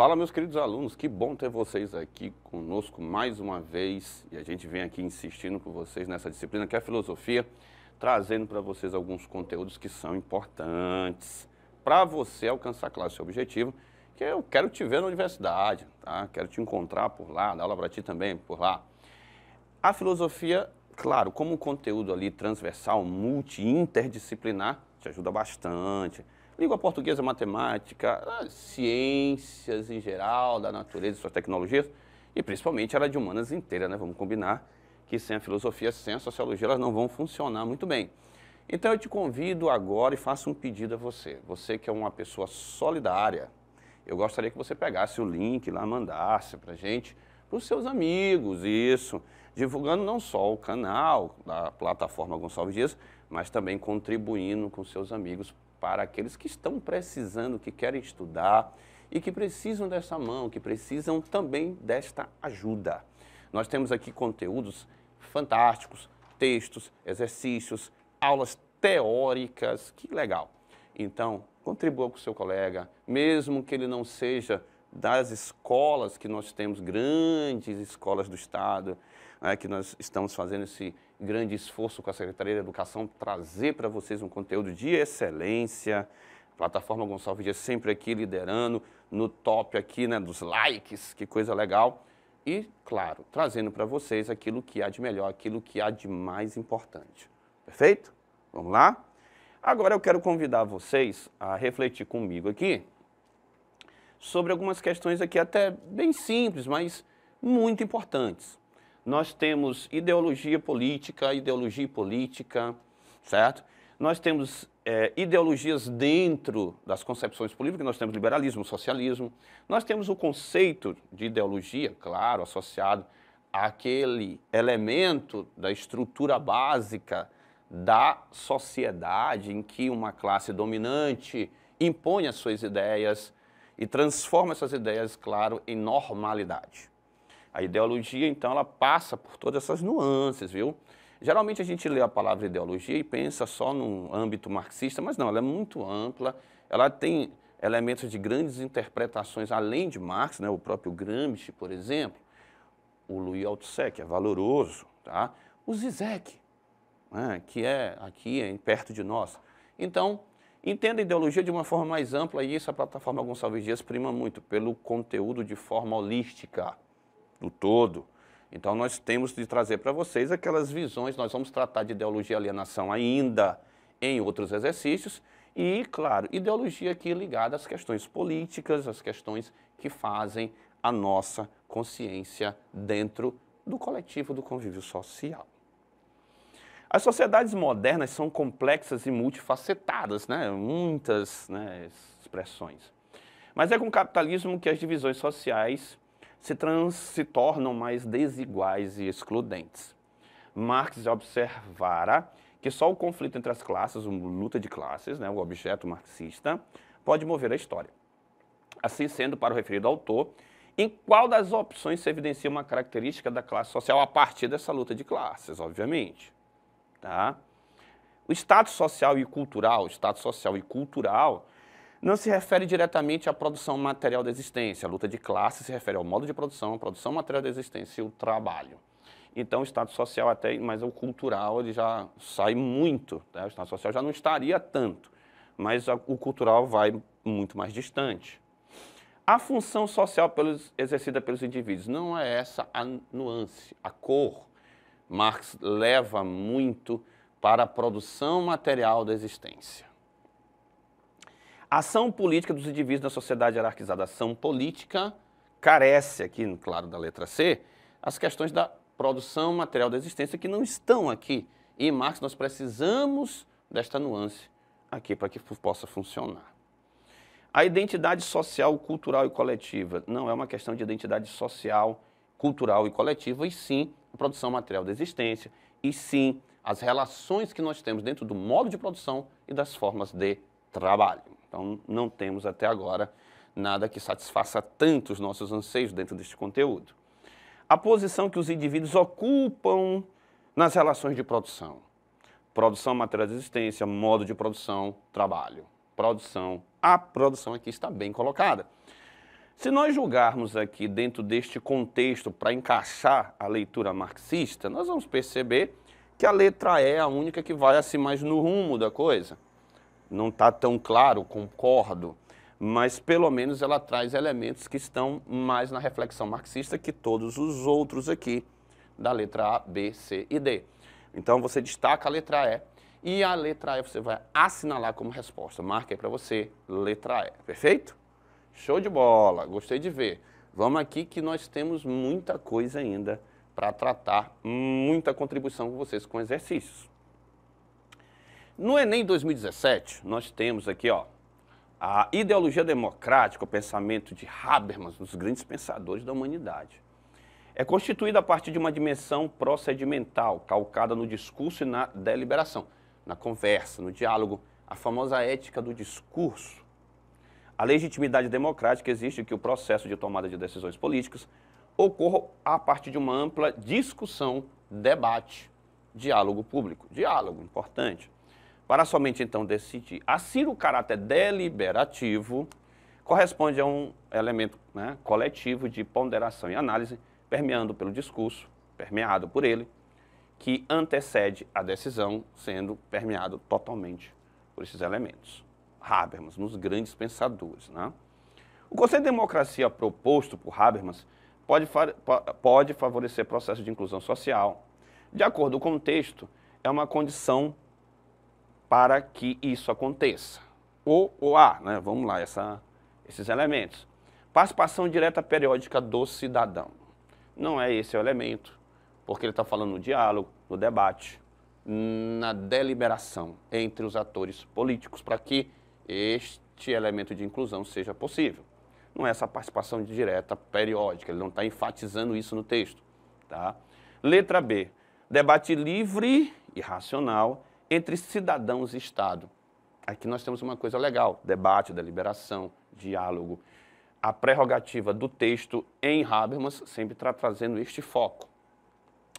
Fala, meus queridos alunos, que bom ter vocês aqui conosco mais uma vez. E a gente vem aqui insistindo com vocês nessa disciplina que é a filosofia, trazendo para vocês alguns conteúdos que são importantes para você alcançar, claro, seu objetivo, que eu quero te ver na universidade, tá? Quero te encontrar por lá, dar aula para ti também por lá. A filosofia, claro, como um conteúdo ali transversal, interdisciplinar, te ajuda bastante. Língua portuguesa, matemática, ciências em geral, da natureza e suas tecnologias, e principalmente ela é de humanas inteira, né? Vamos combinar que sem a filosofia, sem a sociologia, elas não vão funcionar muito bem. Então eu te convido agora e faço um pedido a você. Você que é uma pessoa solidária, eu gostaria que você pegasse o link lá, mandasse para a gente, para os seus amigos, isso, divulgando não só o canal da plataforma Gonçalves Dias, mas também contribuindo com seus amigos para aqueles que estão precisando, que querem estudar e que precisam dessa mão, que precisam também desta ajuda. Nós temos aqui conteúdos fantásticos, textos, exercícios, aulas teóricas, que legal. Então, contribua com o seu colega, mesmo que ele não seja das escolas que nós temos, grandes escolas do Estado, né, que nós estamos fazendo esse grande esforço com a Secretaria de Educação, trazer para vocês um conteúdo de excelência. A plataforma Gonçalves Dias sempre aqui liderando, no top aqui, né, dos likes, que coisa legal. E, claro, trazendo para vocês aquilo que há de melhor, aquilo que há de mais importante. Perfeito? Vamos lá? Agora eu quero convidar vocês a refletir comigo aqui sobre algumas questões aqui até bem simples, mas muito importantes. Nós temos ideologia e política, certo? Nós temos ideologias dentro das concepções políticas, nós temos liberalismo, socialismo. Nós temos o conceito de ideologia, claro, associado àquele elemento da estrutura básica da sociedade em que uma classe dominante impõe as suas ideias e transforma essas ideias, claro, em normalidade. A ideologia, então, ela passa por todas essas nuances, viu? Geralmente a gente lê a palavra ideologia e pensa só no âmbito marxista, mas não, ela é muito ampla, ela tem elementos de grandes interpretações além de Marx, né? O próprio Gramsci, por exemplo, o Louis Althusser, que é valoroso, tá? O Zizek, né? Que é aqui perto de nós. Então, entenda a ideologia de uma forma mais ampla e isso a plataforma Gonçalves Dias prima muito pelo conteúdo de forma holística, do todo. Então nós temos de trazer para vocês aquelas visões, nós vamos tratar de ideologia e alienação ainda em outros exercícios e, claro, ideologia aqui ligada às questões políticas, às questões que fazem a nossa consciência dentro do coletivo do convívio social. As sociedades modernas são complexas e multifacetadas, né? Muitas, né, expressões. Mas é com o capitalismo que as divisões sociais se tornam mais desiguais e excludentes. Marx observara que só o conflito entre as classes, uma luta de classes, né, o objeto marxista, pode mover a história. Assim sendo, para o referido autor, em qual das opções se evidencia uma característica da classe social a partir dessa luta de classes, obviamente. Tá? O status social e cultural, não se refere diretamente à produção material da existência. A luta de classe se refere ao modo de produção, a produção material da existência e o trabalho. Então, o estado social até, mas o cultural ele já sai muito, né? O estado social já não estaria tanto, mas o cultural vai muito mais distante. A função social exercida pelos indivíduos não é essa a nuance, a cor. Marx leva muito para a produção material da existência. A ação política dos indivíduos na sociedade hierarquizada, a ação política, carece aqui, claro, da letra C, as questões da produção material da existência que não estão aqui. E em Marx nós precisamos desta nuance aqui para que possa funcionar. A identidade social, cultural e coletiva não é uma questão de identidade social, cultural e coletiva, e sim a produção material da existência, e sim as relações que nós temos dentro do modo de produção e das formas de trabalho. Então, não temos até agora nada que satisfaça tanto os nossos anseios dentro deste conteúdo. A posição que os indivíduos ocupam nas relações de produção. Produção, material de existência, modo de produção, trabalho. Produção. A produção aqui está bem colocada. Se nós julgarmos aqui dentro deste contexto para encaixar a leitura marxista, nós vamos perceber que a letra E é a única que vai assim mais no rumo da coisa. Não está tão claro, concordo, mas pelo menos ela traz elementos que estão mais na reflexão marxista que todos os outros aqui, da letra A, B, C e D. Então você destaca a letra E e a letra E você vai assinalar como resposta. Marca aí para você, letra E, perfeito? Show de bola, gostei de ver. Vamos aqui que nós temos muita coisa ainda para tratar, muita contribuição com vocês com exercícios. No Enem 2017, nós temos aqui, ó, a ideologia democrática, o pensamento de Habermas, um dos grandes pensadores da humanidade. É constituída a partir de uma dimensão procedimental, calcada no discurso e na deliberação, na conversa, no diálogo, a famosa ética do discurso. A legitimidade democrática exige que o processo de tomada de decisões políticas ocorra a partir de uma ampla discussão, debate, diálogo público. Diálogo, importante. Para somente então decidir. Assim, o caráter deliberativo corresponde a um elemento, né, coletivo de ponderação e análise, permeando pelo discurso, permeado por ele, que antecede a decisão, sendo permeado totalmente por esses elementos. Habermas, nos grandes pensadores, né? O conceito de democracia proposto por Habermas pode favorecer processo de inclusão social. De acordo com o texto, é uma condição para que isso aconteça. Ou A, né? Vamos lá, esses elementos. Participação direta periódica do cidadão. Não é esse o elemento, porque ele está falando no diálogo, no debate, na deliberação entre os atores políticos, para que este elemento de inclusão seja possível. Não é essa participação direta periódica, ele não está enfatizando isso no texto. Tá? Letra B, debate livre e racional entre cidadãos e Estado. Aqui nós temos uma coisa legal, debate, deliberação, diálogo. A prerrogativa do texto em Habermas sempre está trazendo este foco.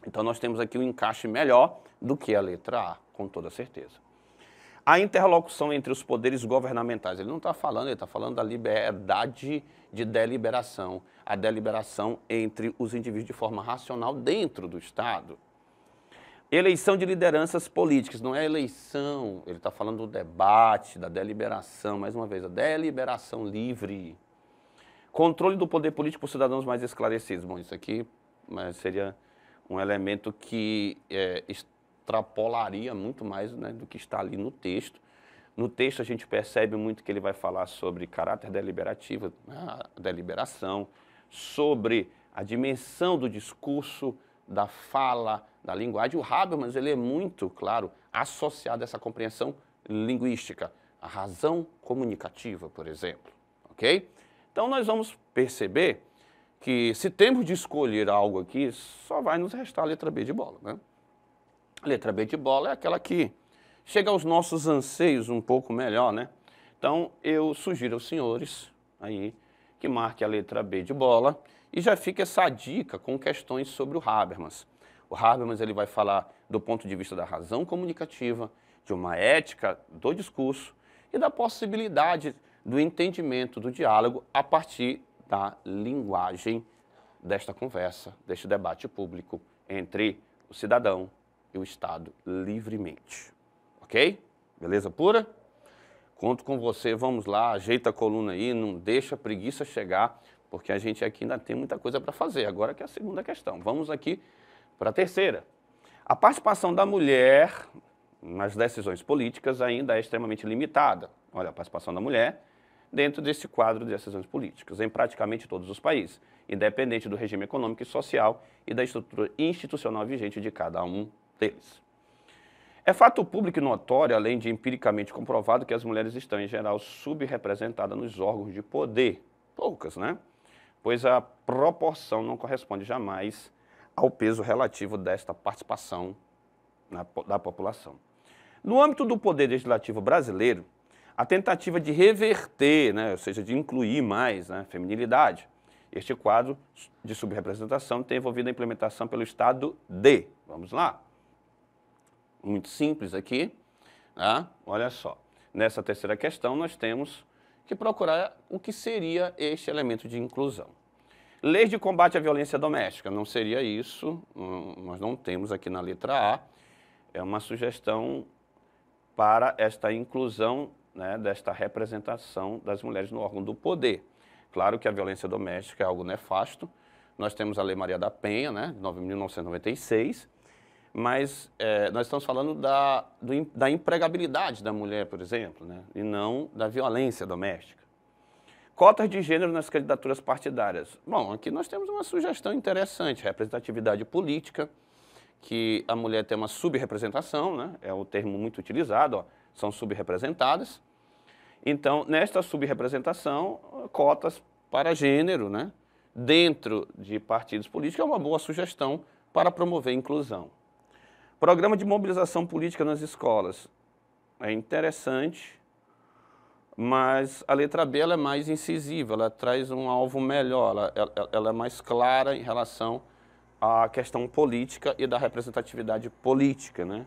Então nós temos aqui um encaixe melhor do que a letra A, com toda certeza. A interlocução entre os poderes governamentais, ele não está falando, ele está falando da liberdade de deliberação, a deliberação entre os indivíduos de forma racional dentro do Estado. Eleição de lideranças políticas, não é eleição, ele está falando do debate, da deliberação, mais uma vez, a deliberação livre. Controle do poder político por cidadãos mais esclarecidos. Bom, isso aqui seria um elemento que extrapolaria muito mais, né, do que está ali no texto. No texto a gente percebe muito que ele vai falar sobre caráter deliberativo, a deliberação, sobre a dimensão do discurso, da fala, da linguagem. O Habermas, ele é muito, claro, associado a essa compreensão linguística, a razão comunicativa, por exemplo, ok? Então nós vamos perceber que se temos de escolher algo aqui, só vai nos restar a letra B de bola, né? A letra B de bola é aquela que chega aos nossos anseios um pouco melhor, né? Então eu sugiro aos senhores aí que marque a letra B de bola e já fica essa dica com questões sobre o Habermas. O Habermas ele vai falar do ponto de vista da razão comunicativa, de uma ética do discurso e da possibilidade do entendimento do diálogo a partir da linguagem desta conversa, deste debate público entre o cidadão e o Estado livremente. Ok? Beleza pura? Conto com você, vamos lá, ajeita a coluna aí, não deixa a preguiça chegar, porque a gente aqui ainda tem muita coisa para fazer. Agora que é a segunda questão. Vamos aqui para a terceira. A participação da mulher nas decisões políticas ainda é extremamente limitada. Olha, a participação da mulher dentro desse quadro de decisões políticas, em praticamente todos os países, independente do regime econômico e social e da estrutura institucional vigente de cada um deles. É fato público e notório, além de empiricamente comprovado, que as mulheres estão, em geral, subrepresentadas nos órgãos de poder. Poucas, né? Pois a proporção não corresponde jamais ao peso relativo desta participação da população. No âmbito do poder legislativo brasileiro, a tentativa de reverter, né, ou seja, de incluir mais, né, feminilidade, este quadro de subrepresentação tem envolvido a implementação pelo Estado de, vamos lá, muito simples aqui, né? Olha só, nessa terceira questão nós temos que procurar o que seria este elemento de inclusão. Lei de combate à violência doméstica, não seria isso, nós não temos aqui na letra A, é uma sugestão para esta inclusão, né, desta representação das mulheres no órgão do poder. Claro que a violência doméstica é algo nefasto, nós temos a Lei Maria da Penha, né, de 1996, mas nós estamos falando da empregabilidade da mulher, por exemplo, né, e não da violência doméstica. Cotas de gênero nas candidaturas partidárias. Bom, aqui nós temos uma sugestão interessante, representatividade política, que a mulher tem uma subrepresentação, né? É o termo muito utilizado, ó, são subrepresentadas. Então, nesta subrepresentação, cotas para gênero, né? Dentro de partidos políticos é uma boa sugestão para promover a inclusão. Programa de mobilização política nas escolas. É interessante, mas a letra B ela é mais incisiva, ela traz um alvo melhor, ela é mais clara em relação à questão política e da representatividade política, né?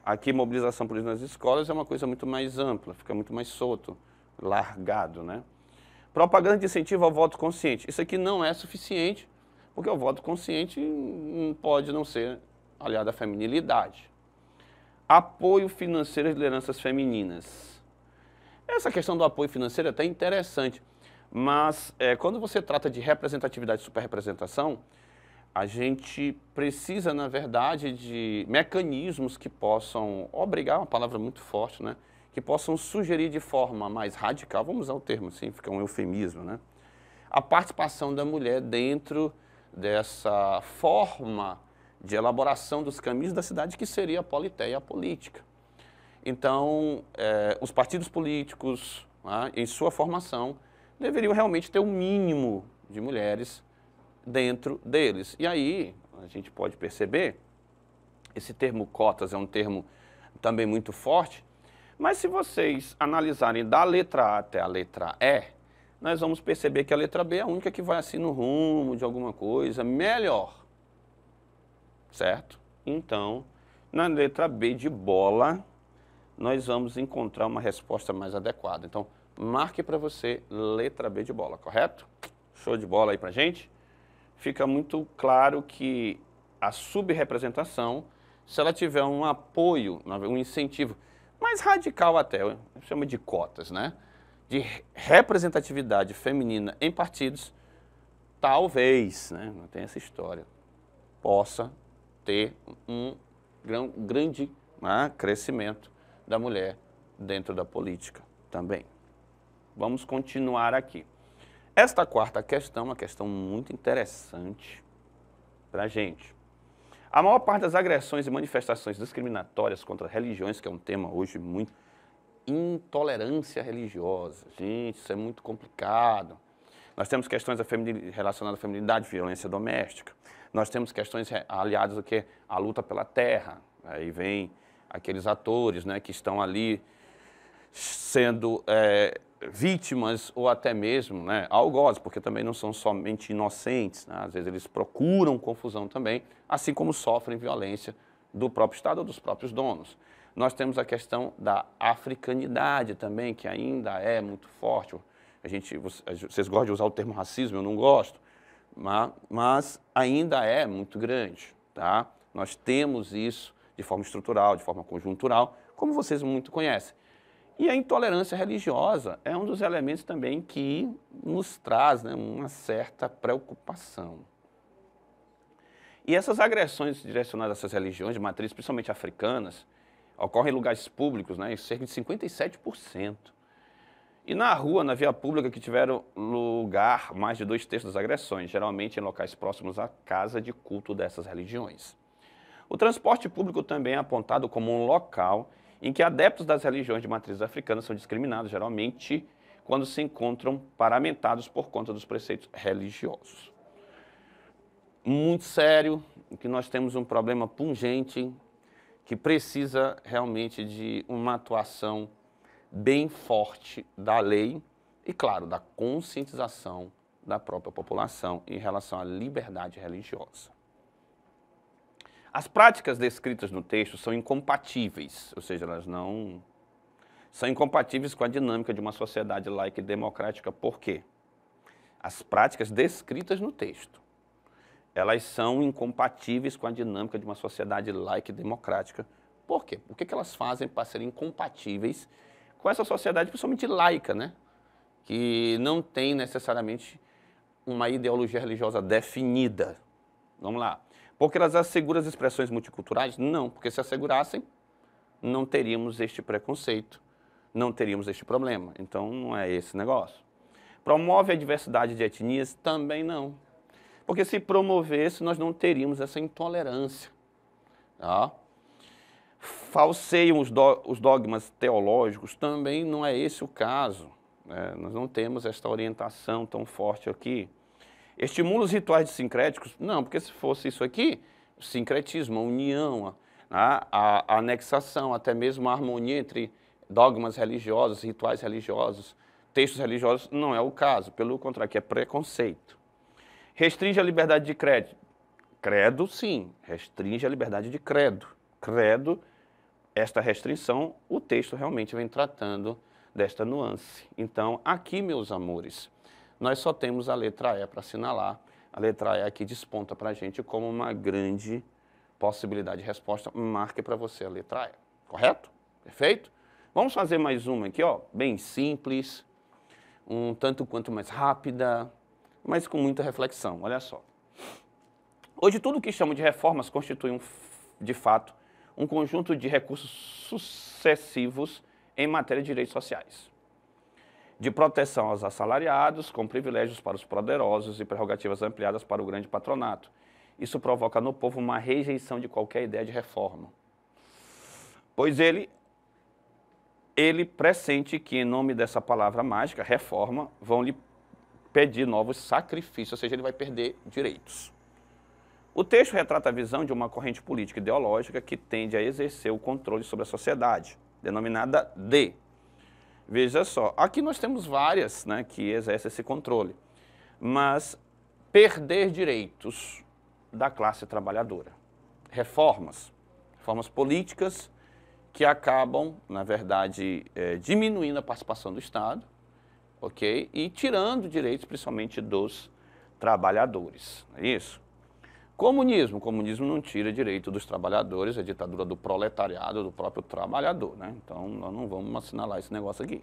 Aqui, mobilização política nas escolas é uma coisa muito mais ampla, fica muito mais solto, largado, né? Propaganda de incentivo ao voto consciente. Isso aqui não é suficiente, porque o voto consciente pode não ser aliado à feminilidade. Apoio financeiro às lideranças femininas. Essa questão do apoio financeiro é até interessante, mas quando você trata de representatividade e superrepresentação, a gente precisa, na verdade, de mecanismos que possam obrigar, uma palavra muito forte, né? Que possam sugerir de forma mais radical, vamos usar o termo assim, fica um eufemismo, né? A participação da mulher dentro dessa forma de elaboração dos caminhos da cidade, que seria a politeia, a política. Então, os partidos políticos, né, em sua formação, deveriam realmente ter um mínimo de mulheres dentro deles. E aí, a gente pode perceber, esse termo cotas é um termo também muito forte, mas se vocês analisarem da letra A até a letra E, nós vamos perceber que a letra B é a única que vai assim no rumo de alguma coisa melhor, certo? Então, na letra B de bola, nós vamos encontrar uma resposta mais adequada. Então, marque para você letra B de bola, correto? Show de bola aí pra gente? Fica muito claro que a subrepresentação, se ela tiver um apoio, um incentivo, mais radical até, chama de cotas, né? De representatividade feminina em partidos, talvez, né? Não tem essa história, possa ter um grande, né, crescimento da mulher dentro da política também. Vamos continuar aqui. Esta quarta questão é uma questão muito interessante para a gente. A maior parte das agressões e manifestações discriminatórias contra religiões, que é um tema hoje muito... Intolerância religiosa. Gente, isso é muito complicado. Nós temos questões relacionadas à feminilidade, violência doméstica. Nós temos questões aliadas ao que? À luta pela terra. Aí vem aqueles atores, né, que estão ali sendo vítimas ou até mesmo, né, algozes, porque também não são somente inocentes, né? Às vezes eles procuram confusão também, assim como sofrem violência do próprio Estado ou dos próprios donos. Nós temos a questão da africanidade também, que ainda é muito forte. Vocês gostam de usar o termo racismo, eu não gosto, mas ainda é muito grande, tá? Nós temos isso de forma estrutural, de forma conjuntural, como vocês muito conhecem. E a intolerância religiosa é um dos elementos também que nos traz, né, uma certa preocupação. E essas agressões direcionadas a essas religiões de matriz, principalmente africanas, ocorrem em lugares públicos, né, em cerca de 57%. E na rua, na via pública, que tiveram lugar mais de 2/3 das agressões, geralmente em locais próximos à casa de culto dessas religiões. O transporte público também é apontado como um local em que adeptos das religiões de matriz africana são discriminados, geralmente quando se encontram paramentados por conta dos preceitos religiosos. Muito sério, que nós temos um problema pungente que precisa realmente de uma atuação bem forte da lei e, claro, da conscientização da própria população em relação à liberdade religiosa. As práticas descritas no texto são incompatíveis, ou seja, elas não são incompatíveis com a dinâmica de uma sociedade laica e democrática. Por quê? As práticas descritas no texto, elas são incompatíveis com a dinâmica de uma sociedade laica e democrática. Por quê? O que elas fazem para serem incompatíveis com essa sociedade, principalmente laica, né? Que não tem necessariamente uma ideologia religiosa definida. Vamos lá. Porque elas asseguram as expressões multiculturais? Não, porque se assegurassem, não teríamos este preconceito, não teríamos este problema. Então, não é esse negócio. Promove a diversidade de etnias? Também não. Porque se promovesse, nós não teríamos essa intolerância. Tá? Falseiam os dogmas teológicos? Também não é esse o caso. Nós não temos esta orientação tão forte aqui. Estimula os rituais sincréticos? Não, porque se fosse isso aqui, o sincretismo, a união, a anexação, até mesmo a harmonia entre dogmas religiosos, rituais religiosos, textos religiosos, não é o caso. Pelo contrário, que é preconceito. Restringe a liberdade de credo? Credo, sim, restringe a liberdade de credo. Credo, esta restrição, o texto realmente vem tratando desta nuance. Então, aqui, meus amores, nós só temos a letra E para assinalar. A letra E aqui desponta para a gente como uma grande possibilidade de resposta. Marque para você a letra E, correto? Perfeito? Vamos fazer mais uma aqui, ó, bem simples, um tanto quanto mais rápida, mas com muita reflexão. Olha só. Hoje, tudo que chamam de reformas constitui, de fato, um conjunto de recursos sucessivos em matéria de direitos sociais, de proteção aos assalariados, com privilégios para os poderosos e prerrogativas ampliadas para o grande patronato. Isso provoca no povo uma rejeição de qualquer ideia de reforma, pois ele pressente que, em nome dessa palavra mágica, reforma, vão lhe pedir novos sacrifícios, ou seja, ele vai perder direitos. O texto retrata a visão de uma corrente política ideológica que tende a exercer o controle sobre a sociedade, denominada D. Veja só, aqui nós temos várias, né, que exercem esse controle, mas perder direitos da classe trabalhadora. Reformas políticas que acabam, na verdade, diminuindo a participação do Estado, ok? E tirando direitos, principalmente dos trabalhadores, não é isso? Comunismo não tira direito dos trabalhadores, é a ditadura do proletariado, do próprio trabalhador, né? Então, nós não vamos assinalar esse negócio aqui.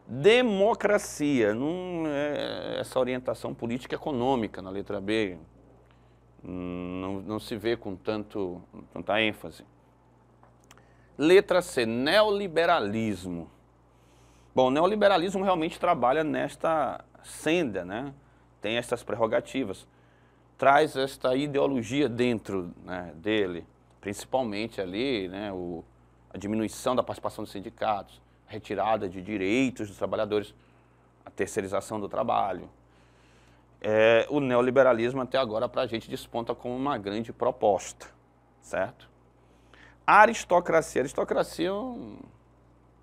Democracia, não é essa orientação política econômica na letra B, não se vê com tanta ênfase. Letra C, neoliberalismo. Bom, o neoliberalismo realmente trabalha nesta senda, né? Tem essas prerrogativas. Traz esta ideologia dentro, né, dele, principalmente ali, né, a diminuição da participação dos sindicatos, a retirada de direitos dos trabalhadores, a terceirização do trabalho. O neoliberalismo até agora para a gente desponta como uma grande proposta, certo? A aristocracia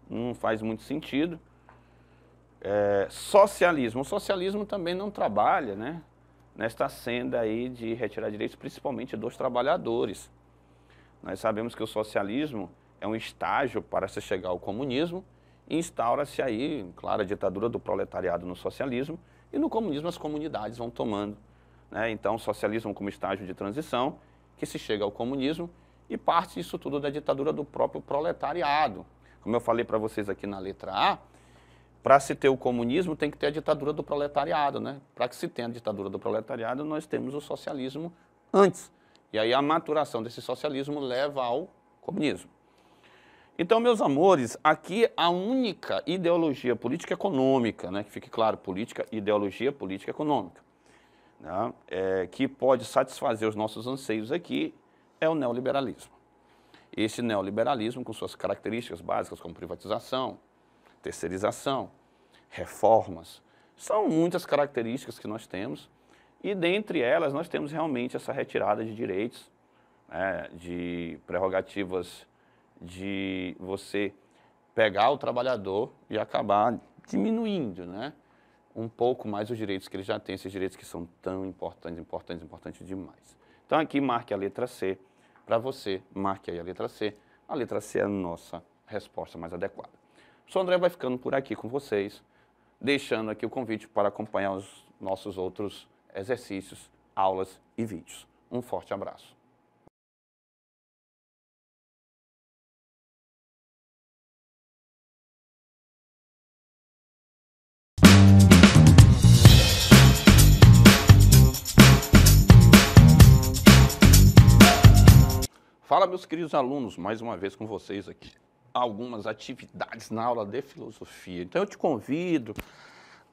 não faz muito sentido. Socialismo, o socialismo também não trabalha, né, nesta senda aí de retirar direitos, principalmente dos trabalhadores. Nós sabemos que o socialismo é um estágio para se chegar ao comunismo e instaura-se aí, claro, a ditadura do proletariado no socialismo e no comunismo as comunidades vão tomando, né? Então, o socialismo como estágio de transição, que se chega ao comunismo e parte isso tudo da ditadura do próprio proletariado. Como eu falei para vocês aqui na letra A, para se ter o comunismo tem que ter a ditadura do proletariado, né? Para que se tenha a ditadura do proletariado, nós temos o socialismo antes. E aí a maturação desse socialismo leva ao comunismo. Então, meus amores, aqui a única ideologia política econômica, né? Que fique claro, ideologia política econômica, né? Que pode satisfazer os nossos anseios aqui é o neoliberalismo. Esse neoliberalismo, com suas características básicas como privatização, terceirização, reformas, são muitas características que nós temos e dentre elas nós temos realmente essa retirada de direitos, né, de prerrogativas de você pegar o trabalhador e acabar diminuindo, né, um pouco mais os direitos que ele já tem, esses direitos que são tão importantes demais. Então aqui marque a letra C, para você, marque aí a letra C é a nossa resposta mais adequada. O professor André vai ficando por aqui com vocês, deixando aqui o convite para acompanhar os nossos outros exercícios, aulas e vídeos. Um forte abraço. Fala, meus queridos alunos, mais uma vez com vocês aqui. Algumas atividades na aula de filosofia. Então eu te convido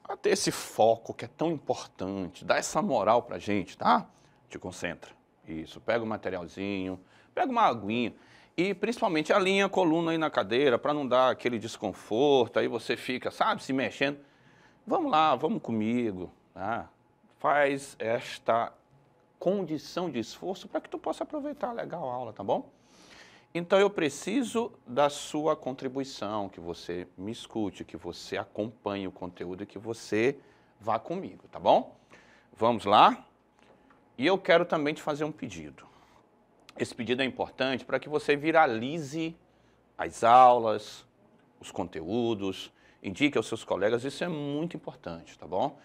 a ter esse foco que é tão importante, dá essa moral pra gente, tá? Te concentra. Isso, pega o materialzinho, pega uma aguinha e principalmente alinha a coluna aí na cadeira para não dar aquele desconforto, aí você fica, sabe, se mexendo. Vamos lá, vamos comigo, tá? Faz esta condição de esforço para que tu possa aproveitar legal a aula, tá bom? Então eu preciso da sua contribuição, que você me escute, que você acompanhe o conteúdo e que você vá comigo, tá bom? Vamos lá? E eu quero também te fazer um pedido. Esse pedido é importante para que você viralize as aulas, os conteúdos, indique aos seus colegas, isso é muito importante, tá bom?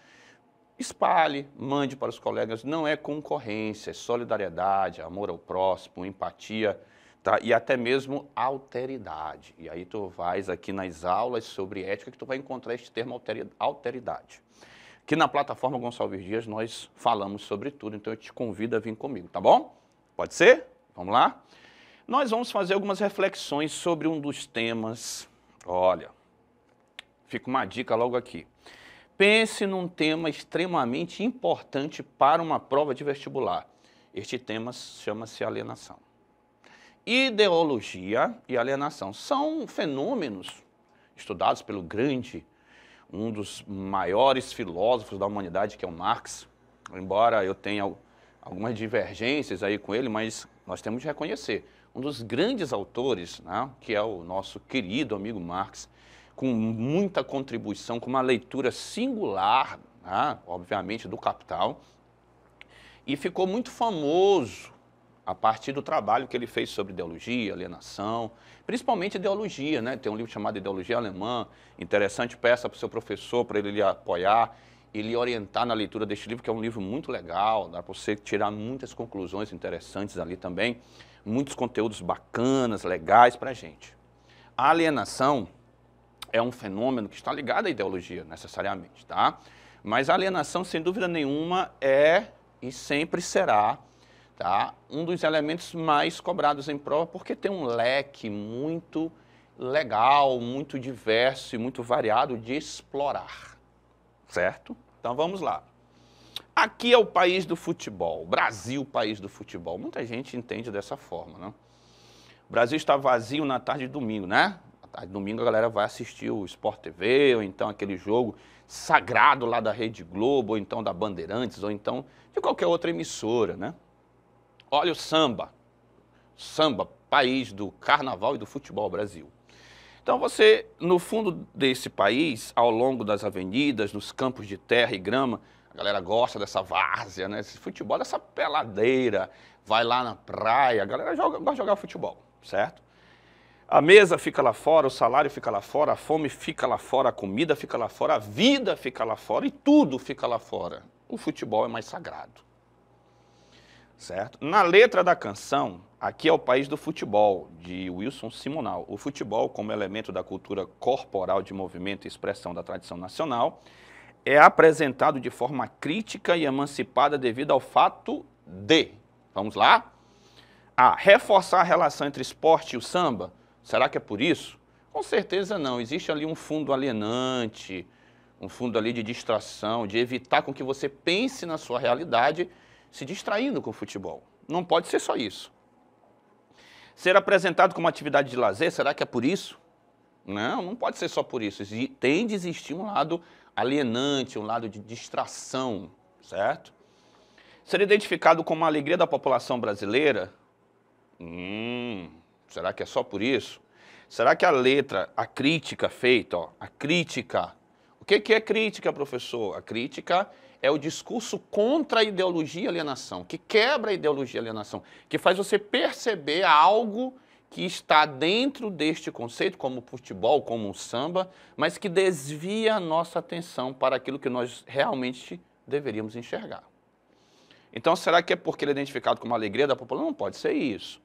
Espalhe, mande para os colegas, não é concorrência, é solidariedade, amor ao próximo, empatia, tá? E até mesmo alteridade. E aí tu vais aqui nas aulas sobre ética que tu vai encontrar este termo alteridade. Aqui na plataforma Gonçalves Dias nós falamos sobre tudo, então eu te convido a vir comigo, tá bom? Pode ser? Vamos lá? Nós vamos fazer algumas reflexões sobre um dos temas. Olha, fica uma dica logo aqui. Pense num tema extremamente importante para uma prova de vestibular. Este tema chama-se alienação. Ideologia e alienação são fenômenos estudados pelo grande, um dos maiores filósofos da humanidade, que é o Marx. Embora eu tenha algumas divergências aí com ele, mas nós temos de reconhecer. Um dos grandes autores, né, que é o nosso querido amigo Marx, com muita contribuição, com uma leitura singular, né, obviamente, do Capital, e ficou muito famoso a partir do trabalho que ele fez sobre ideologia, alienação, principalmente ideologia, né? Tem um livro chamado Ideologia Alemã, interessante, peça para o seu professor, para ele lhe apoiar e lhe orientar na leitura deste livro, que é um livro muito legal, dá para você tirar muitas conclusões interessantes ali também, muitos conteúdos bacanas, legais para a gente. A alienação é um fenômeno que está ligado à ideologia, necessariamente, tá? Mas a alienação, sem dúvida nenhuma, é e sempre será, tá, um dos elementos mais cobrados em prova, porque tem um leque muito legal, muito diverso e muito variado de explorar, certo? Então vamos lá. Aqui é o país do futebol, Brasil, país do futebol. Muita gente entende dessa forma, né? O Brasil está vazio na tarde de domingo, né? Domingo a galera vai assistir o Sport TV, ou então aquele jogo sagrado lá da Rede Globo, ou então da Bandeirantes, ou então de qualquer outra emissora, né? Olha o samba, país do carnaval e do futebol Brasil. Então você, no fundo desse país, ao longo das avenidas, nos campos de terra e grama, a galera gosta dessa várzea, né? Esse futebol, dessa peladeira, vai lá na praia, a galera gosta de jogar futebol, certo? A mesa fica lá fora, o salário fica lá fora, a fome fica lá fora, a comida fica lá fora, a vida fica lá fora e tudo fica lá fora. O futebol é mais sagrado, certo? Na letra da canção, aqui é o país do futebol, de Wilson Simonal. O futebol, como elemento da cultura corporal de movimento e expressão da tradição nacional, é apresentado de forma crítica e emancipada devido ao fato de, vamos lá? A. Reforçar a relação entre esporte e o samba. Será que é por isso? Com certeza não. Existe ali um fundo alienante, um fundo ali de distração, de evitar com que você pense na sua realidade se distraindo com o futebol. Não pode ser só isso. Ser apresentado como atividade de lazer, será que é por isso? Não, não pode ser só por isso. Tem de existir um lado alienante, um lado de distração, certo? Ser identificado como a alegria da população brasileira? Será que é só por isso? Será que a letra, a crítica feita, ó, a crítica... O que é crítica, professor? A crítica é o discurso contra a ideologia e alienação, que quebra a ideologia e alienação, que faz você perceber algo que está dentro deste conceito, como o futebol, como o samba, mas que desvia a nossa atenção para aquilo que nós realmente deveríamos enxergar. Então, será que é porque ele é identificado como a alegria da população? Não pode ser isso.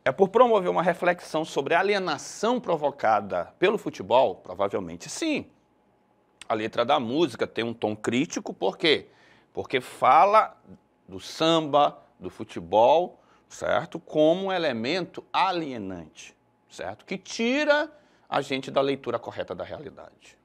É por promover uma reflexão sobre a alienação provocada pelo futebol? Provavelmente sim. A letra da música tem um tom crítico, por quê? Porque fala do samba, do futebol, certo? Como um elemento alienante, certo? Que tira a gente da leitura correta da realidade.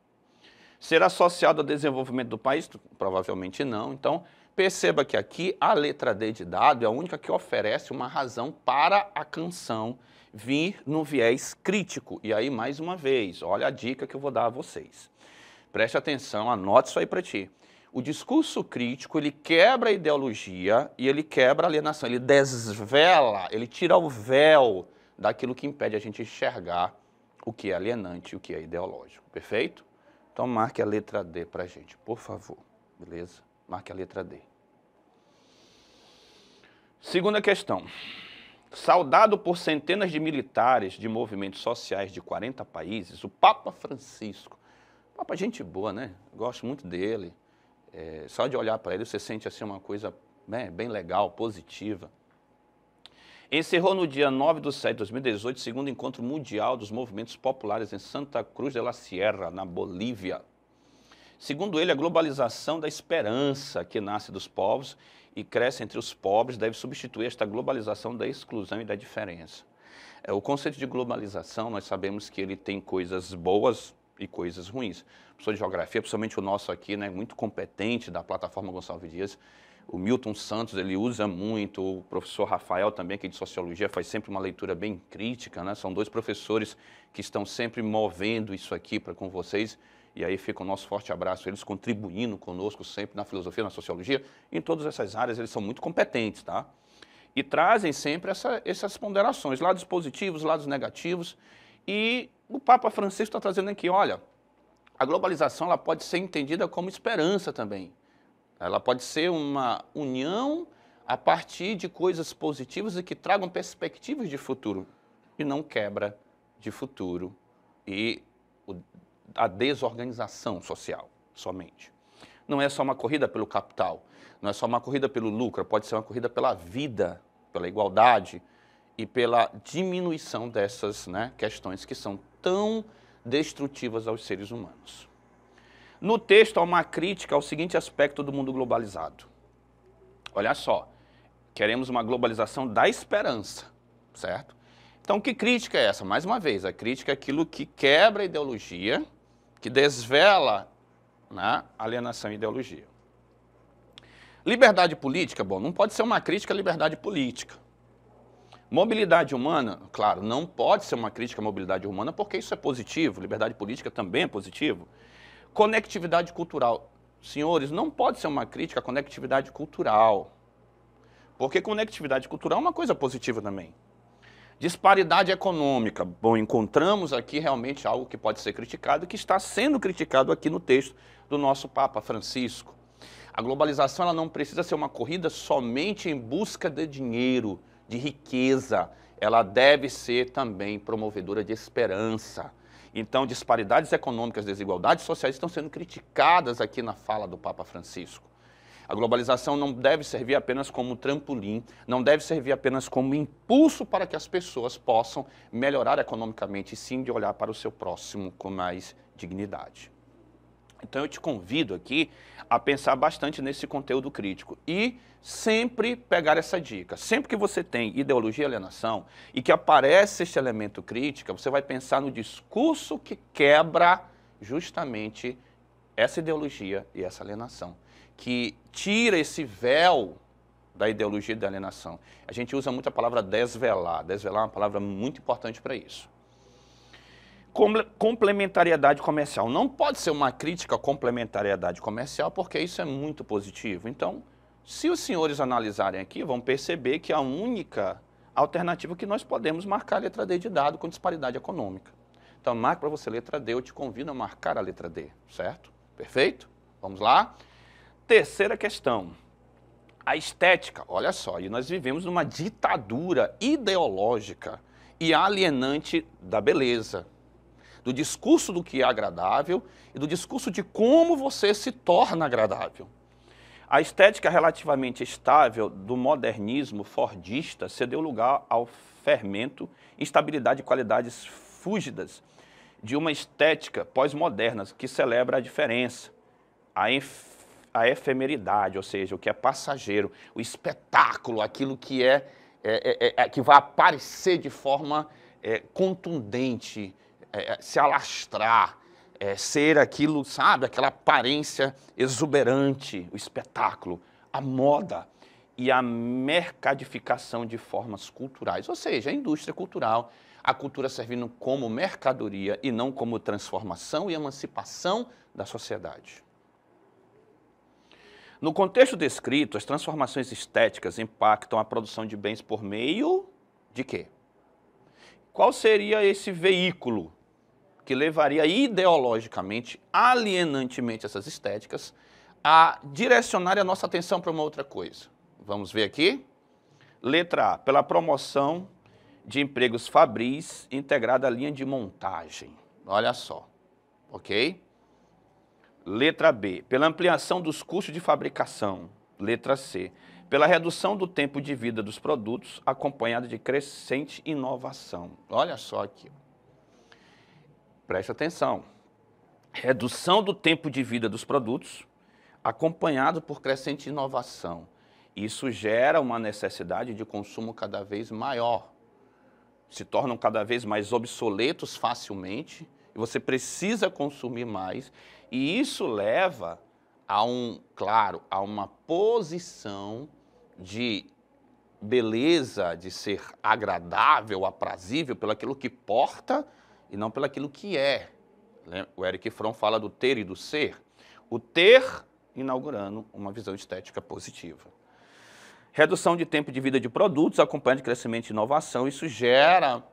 Ser associado ao desenvolvimento do país? Provavelmente não. Então, perceba que aqui a letra D de dado é a única que oferece uma razão para a canção vir no viés crítico. E aí, mais uma vez, olha a dica que eu vou dar a vocês. Preste atenção, anote isso aí para ti. O discurso crítico, ele quebra a ideologia e ele quebra a alienação, ele desvela, ele tira o véu daquilo que impede a gente enxergar o que é alienante e o que é ideológico, perfeito? Então marque a letra D para a gente, por favor, beleza? Marque a letra D. Segunda questão. Saudado por centenas de militares de movimentos sociais de 40 países, o Papa Francisco, Papa gente boa, né? Gosto muito dele. Só de olhar para ele você sente assim uma coisa, né, bem legal, positiva. Encerrou no dia 9/7/2018 o segundo encontro mundial dos movimentos populares em Santa Cruz de la Sierra, na Bolívia. Segundo ele, a globalização da esperança que nasce dos povos e cresce entre os pobres deve substituir esta globalização da exclusão e da diferença. O conceito de globalização, nós sabemos que ele tem coisas boas e coisas ruins. O professor de geografia, principalmente o nosso aqui, né, muito competente da plataforma Gonçalves Dias, o Milton Santos, ele usa muito, o professor Rafael também, que é de sociologia, faz sempre uma leitura bem crítica, né? São dois professores que estão sempre movendo isso aqui com vocês, e aí fica o nosso forte abraço, eles contribuindo conosco sempre na filosofia, na sociologia, em todas essas áreas eles são muito competentes, tá? E trazem sempre essas ponderações, lados positivos, lados negativos, e o Papa Francisco está trazendo aqui, olha, a globalização ela pode ser entendida como esperança também. Ela pode ser uma união a partir de coisas positivas e que tragam perspectivas de futuro, e não quebra de futuro e a desorganização social somente. Não é só uma corrida pelo capital, não é só uma corrida pelo lucro, pode ser uma corrida pela vida, pela igualdade e pela diminuição dessas, né, questões que são tão destrutivas aos seres humanos. No texto há uma crítica ao seguinte aspecto do mundo globalizado. Olha só, queremos uma globalização da esperança, certo? Então, que crítica é essa? Mais uma vez, a crítica é aquilo que quebra a ideologia, que desvela, né, alienação e ideologia. Liberdade política, bom, não pode ser uma crítica à liberdade política. Mobilidade humana, claro, não pode ser uma crítica à mobilidade humana porque isso é positivo, liberdade política também é positivo. Conectividade cultural, senhores, não pode ser uma crítica à conectividade cultural, porque conectividade cultural é uma coisa positiva também. Disparidade econômica, bom, encontramos aqui realmente algo que pode ser criticado e que está sendo criticado aqui no texto do nosso Papa Francisco. A globalização ela não precisa ser uma corrida somente em busca de dinheiro, de riqueza, ela deve ser também promovedora de esperança. Então, disparidades econômicas, desigualdades sociais estão sendo criticadas aqui na fala do Papa Francisco. A globalização não deve servir apenas como trampolim, não deve servir apenas como impulso para que as pessoas possam melhorar economicamente, e sim de olhar para o seu próximo com mais dignidade. Então eu te convido aqui a pensar bastante nesse conteúdo crítico e sempre pegar essa dica. Sempre que você tem ideologia e alienação e que aparece este elemento crítica, você vai pensar no discurso que quebra justamente essa ideologia e essa alienação, que tira esse véu da ideologia e da alienação. A gente usa muito a palavra desvelar. Desvelar é uma palavra muito importante para isso. Complementariedade comercial. Não pode ser uma crítica à complementariedade comercial, porque isso é muito positivo. Então, se os senhores analisarem aqui, vão perceber que a única alternativa que nós podemos marcar a letra D de dado com disparidade econômica. Então, marque para você a letra D, eu te convido a marcar a letra D, certo? Perfeito? Vamos lá? Terceira questão. A estética, olha só, e nós vivemos numa ditadura ideológica e alienante da beleza, do discurso do que é agradável e do discurso de como você se torna agradável. A estética relativamente estável do modernismo fordista cedeu lugar ao fermento, instabilidade e qualidades fúlgidas de uma estética pós-moderna que celebra a diferença, a efemeridade, ou seja, o que é passageiro, o espetáculo, aquilo que que vai aparecer de forma contundente, se alastrar, ser aquilo, sabe, aquela aparência exuberante, o espetáculo, a moda e a mercadificação de formas culturais, ou seja, a indústria cultural, a cultura servindo como mercadoria e não como transformação e emancipação da sociedade. No contexto descrito, as transformações estéticas impactam a produção de bens por meio de quê? Qual seria esse veículo que levaria ideologicamente, alienantemente essas estéticas a direcionar a nossa atenção para uma outra coisa? Vamos ver aqui. Letra A, pela promoção de empregos fabris integrada à linha de montagem. Olha só, ok? Letra B, pela ampliação dos custos de fabricação. Letra C, pela redução do tempo de vida dos produtos, acompanhada de crescente inovação. Olha só aqui. Preste atenção. Redução do tempo de vida dos produtos, acompanhado por crescente inovação. Isso gera uma necessidade de consumo cada vez maior. Se tornam cada vez mais obsoletos facilmente, e você precisa consumir mais, e isso leva a a uma posição de beleza, de ser agradável, aprazível, pelo aquilo que porta e não pelo aquilo que é. O Erich Fromm fala do ter e do ser. O ter inaugurando uma visão estética positiva. Redução de tempo de vida de produtos, acompanhando de crescimento e inovação, isso gera,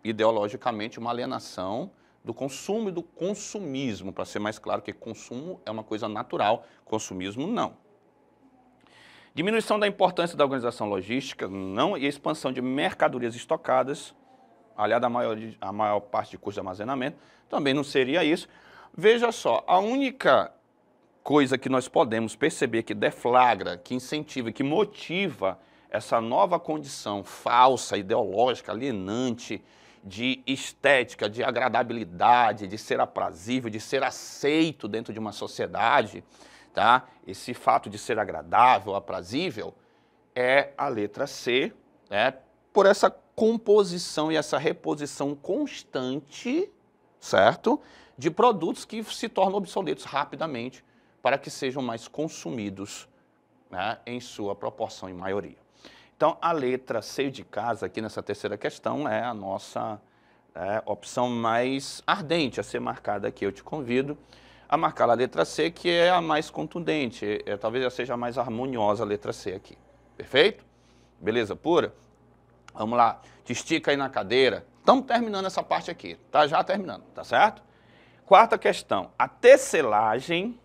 ideologicamente, uma alienação do consumo e do consumismo, para ser mais claro que consumo é uma coisa natural, consumismo não. Diminuição da importância da organização logística não, e a expansão de mercadorias estocadas, aliada à maior parte de custo de armazenamento, também não seria isso. Veja só, a única coisa que nós podemos perceber que deflagra, que incentiva, que motiva essa nova condição falsa, ideológica, alienante, de estética, de agradabilidade, de ser aprazível, de ser aceito dentro de uma sociedade, tá? Esse fato de ser agradável, aprazível, é a letra C, né? Por essa composição e essa reposição constante, certo? De produtos que se tornam obsoletos rapidamente para que sejam mais consumidos, né? Em sua proporção em maioria. Então, a letra C de casa, aqui nessa terceira questão, é a nossa opção mais ardente a ser marcada aqui. Eu te convido a marcar a letra C, que é a mais contundente, talvez já seja a mais harmoniosa a letra C aqui. Perfeito? Beleza pura? Vamos lá, te estica aí na cadeira. Estamos terminando essa parte aqui, tá já terminando, tá certo? Quarta questão, a tecelagem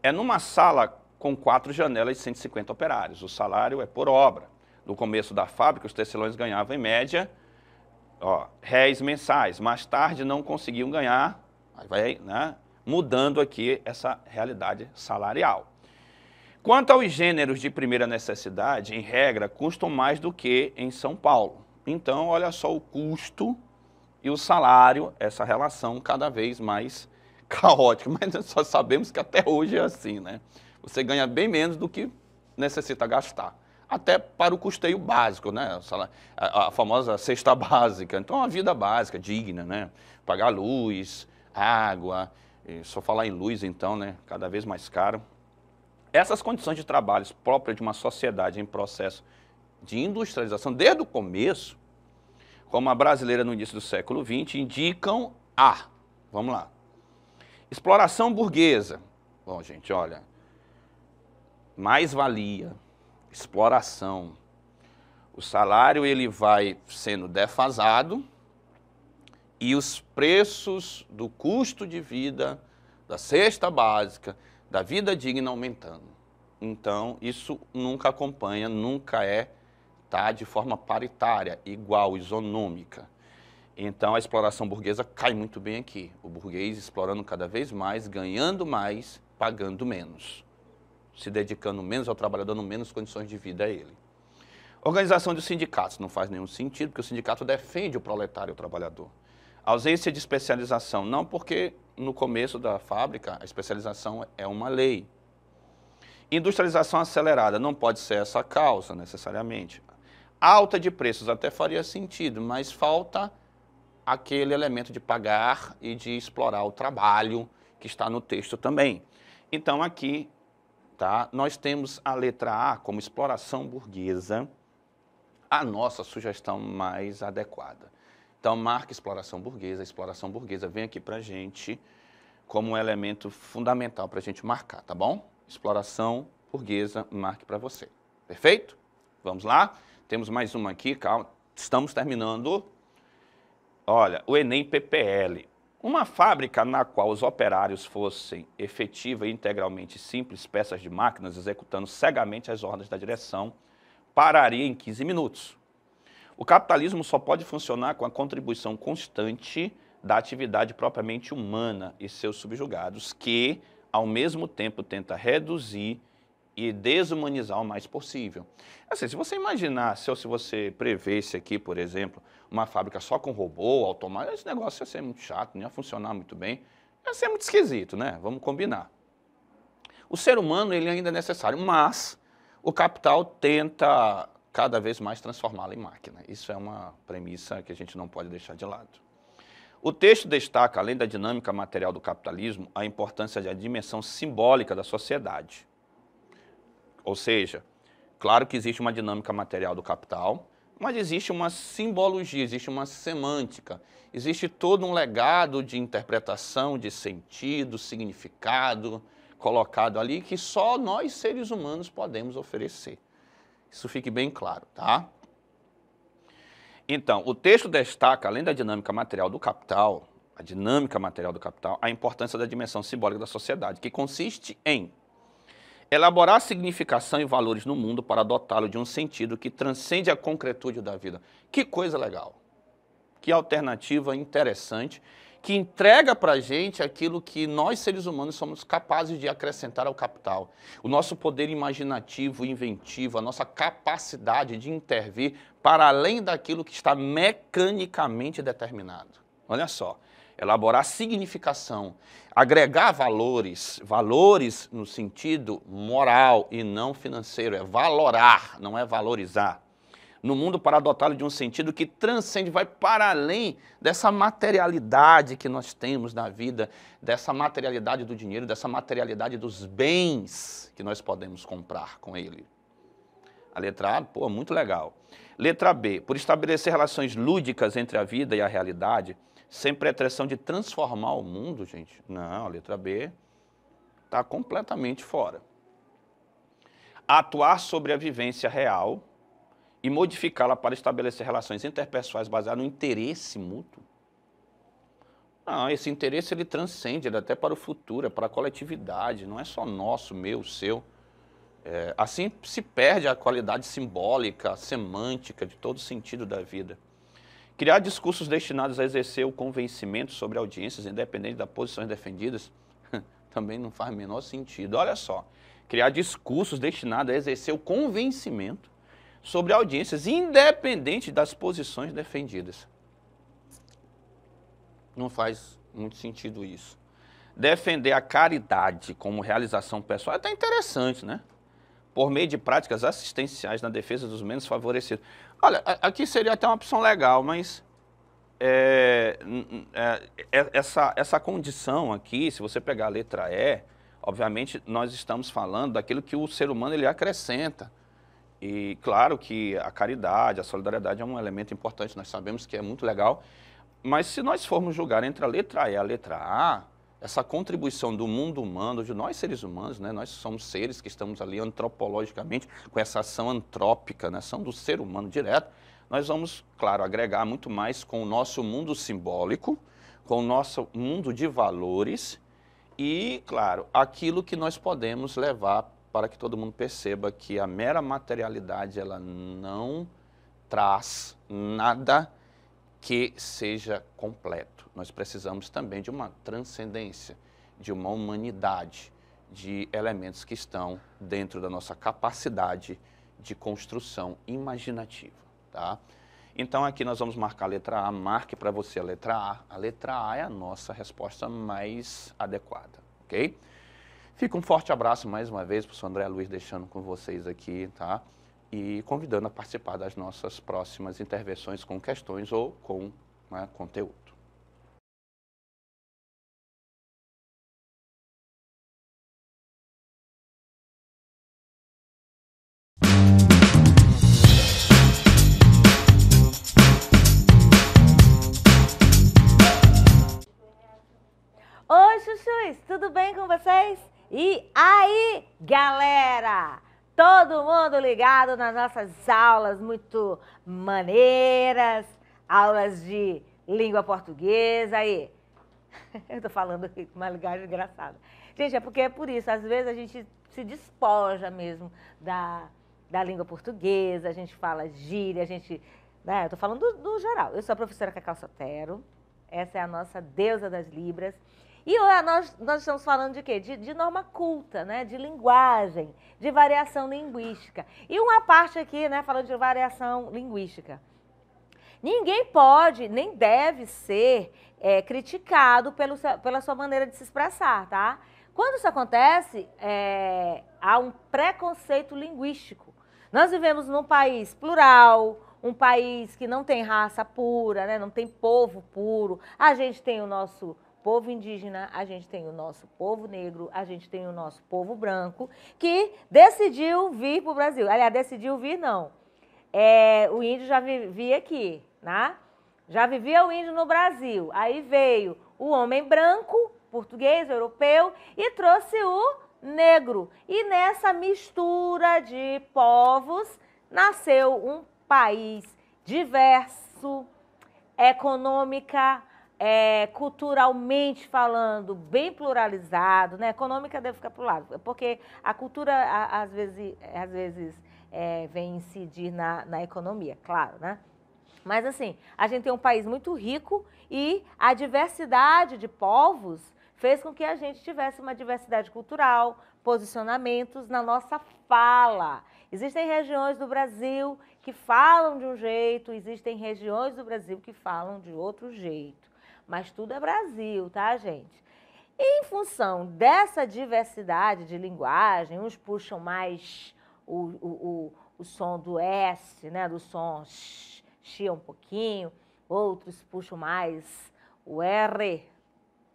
é numa sala com 4 janelas de 150 operários. O salário é por obra. No começo da fábrica, os tecelões ganhavam, em média, réis mensais. Mais tarde, não conseguiam ganhar, aí vai, né, mudando aqui essa realidade salarial. Quanto aos gêneros de primeira necessidade, em regra, custam mais do que em São Paulo. Então, olha só o custo e o salário, essa relação cada vez mais caótica. Mas nós só sabemos que até hoje é assim, né? Você ganha bem menos do que necessita gastar. Até para o custeio básico, né? A famosa cesta básica. Então, a vida básica, digna, né? Pagar luz, água, só falar em luz, então, né? Cada vez mais caro. Essas condições de trabalho próprias de uma sociedade em processo de industrialização, desde o começo, como a brasileira no início do século XX, indicam vamos lá, exploração burguesa. Bom, gente, olha, mais-valia, exploração. O salário ele vai sendo defasado e os preços do custo de vida, da cesta básica, da vida digna aumentando. Então, isso nunca acompanha, nunca tá de forma paritária, igual, isonômica. Então a exploração burguesa cai muito bem aqui. O burguês explorando cada vez mais, ganhando mais, pagando menos. Se dedicando menos ao trabalhador, dando menos condições de vida a ele. Organização de sindicatos não faz nenhum sentido, porque o sindicato defende o proletário e o trabalhador. Ausência de especialização, não, porque no começo da fábrica a especialização é uma lei. Industrialização acelerada, não pode ser essa a causa necessariamente. Alta de preços até faria sentido, mas falta aquele elemento de pagar e de explorar o trabalho que está no texto também. Então aqui, tá, nós temos a letra A como exploração burguesa, a nossa sugestão mais adequada. Então marca exploração burguesa vem aqui para a gente como um elemento fundamental para a gente marcar, tá bom? Exploração burguesa, marque para você. Perfeito? Vamos lá? Temos mais uma aqui, calma. Estamos terminando. Olha, o Enem PPL. Uma fábrica na qual os operários fossem efetiva e integralmente simples peças de máquinas executando cegamente as ordens da direção pararia em 15 minutos. O capitalismo só pode funcionar com a contribuição constante da atividade propriamente humana e seus subjugados, que, ao mesmo tempo, tenta reduzir e desumanizar o mais possível. Assim, se você imaginasse, ou se você prevesse aqui, por exemplo, uma fábrica só com robô, automático, esse negócio ia ser muito chato, não ia funcionar muito bem, ia ser muito esquisito, né? Vamos combinar. O ser humano, ele ainda é necessário, mas o capital tenta cada vez mais transformá-lo em máquina. Isso é uma premissa que a gente não pode deixar de lado. O texto destaca, além da dinâmica material do capitalismo, a importância da dimensão simbólica da sociedade. Ou seja, claro que existe uma dinâmica material do capital, mas existe uma simbologia, existe uma semântica, existe todo um legado de interpretação, de sentido, significado colocado ali que só nós, seres humanos, podemos oferecer. Isso fique bem claro, tá? Então, o texto destaca, além da dinâmica material do capital, a importância da dimensão simbólica da sociedade, que consiste em elaborar significação e valores no mundo para dotá-lo de um sentido que transcende a concretude da vida. Que coisa legal, que alternativa interessante, que entrega para a gente aquilo que nós, seres humanos, somos capazes de acrescentar ao capital. O nosso poder imaginativo, inventivo, a nossa capacidade de intervir para além daquilo que está mecanicamente determinado. Olha só, elaborar significação, agregar valores no sentido moral e não financeiro, é valorar, não é valorizar. No mundo para dotá-lo de um sentido que transcende, vai para além dessa materialidade que nós temos na vida, dessa materialidade do dinheiro, dessa materialidade dos bens que nós podemos comprar com ele. A letra A, pô, muito legal. Letra B, por estabelecer relações lúdicas entre a vida e a realidade, sem pretensão de transformar o mundo, gente. Não, a letra B está completamente fora. Atuar sobre a vivência real e modificá-la para estabelecer relações interpessoais baseadas no interesse mútuo. Não, esse interesse ele transcende, ele é até para o futuro, é para a coletividade, não é só nosso, meu, seu. Assim se perde a qualidade simbólica, semântica de todo o sentido da vida. Criar discursos destinados a exercer o convencimento sobre audiências, independente das posições defendidas, também não faz o menor sentido. Olha só, criar discursos destinados a exercer o convencimento sobre audiências, independente das posições defendidas. Não faz muito sentido isso. Defender a caridade como realização pessoal é até interessante, né? Por meio de práticas assistenciais na defesa dos menos favorecidos. Olha, aqui seria até uma opção legal, mas essa condição aqui, se você pegar a letra E, obviamente nós estamos falando daquilo que o ser humano ele acrescenta. E claro que a caridade, a solidariedade é um elemento importante, nós sabemos que é muito legal, mas se nós formos julgar entre a letra E e a letra A, essa contribuição do mundo humano, de nós seres humanos, né, nós somos seres que estamos ali antropologicamente, com essa ação antrópica, né, ação do ser humano direto, nós vamos, claro, agregar muito mais com o nosso mundo simbólico, com o nosso mundo de valores e, claro, aquilo que nós podemos levar para que todo mundo perceba que a mera materialidade ela não traz nada que seja completo. Nós precisamos também de uma transcendência, de uma humanidade, de elementos que estão dentro da nossa capacidade de construção imaginativa, tá? Então aqui nós vamos marcar a letra A, marque para você a letra A. A letra A é a nossa resposta mais adequada, ok? Fica um forte abraço mais uma vez, professor André Luiz, deixando com vocês aqui, tá? E convidando a participar das nossas próximas intervenções com questões ou com, né, conteúdo. Oi, chuchus, tudo bem com vocês? E aí, galera? Todo mundo ligado nas nossas aulas muito maneiras, aulas de língua portuguesa aí. Eu tô falando com uma linguagem engraçada. Gente, é porque é por isso, às vezes a gente se despoja mesmo da língua portuguesa, a gente fala gíria, a gente... Né, eu tô falando do geral. Eu sou a professora Cacau Sotero, essa é a nossa deusa das Libras. E nós estamos falando de quê? De norma culta, né? De linguagem, de variação linguística. E uma parte aqui, né, falando de variação linguística. Ninguém pode, nem deve ser criticado pela sua maneira de se expressar, tá? Quando isso acontece, há um preconceito linguístico. Nós vivemos num país plural, um país que não tem raça pura, né? Não tem povo puro. A gente tem o nosso povo indígena, a gente tem o nosso povo negro, a gente tem o nosso povo branco, que decidiu vir para o Brasil. Aliás, decidiu vir não. O índio já vivia aqui, né? Já vivia o índio no Brasil. Aí veio o homem branco, português, europeu, e trouxe o negro. E nessa mistura de povos, nasceu um país diverso, econômica, culturalmente falando, bem pluralizado, né? Econômica deve ficar para o lado, porque a cultura, às vezes vem incidir na economia, claro, né? Mas assim, a gente tem um país muito rico e a diversidade de povos fez com que a gente tivesse uma diversidade cultural, posicionamentos na nossa fala. Existem regiões do Brasil que falam de um jeito, existem regiões do Brasil que falam de outro jeito. Mas tudo é Brasil, tá, gente? E em função dessa diversidade de linguagem, uns puxam mais o som do S, né, do som chia um pouquinho, outros puxam mais o R,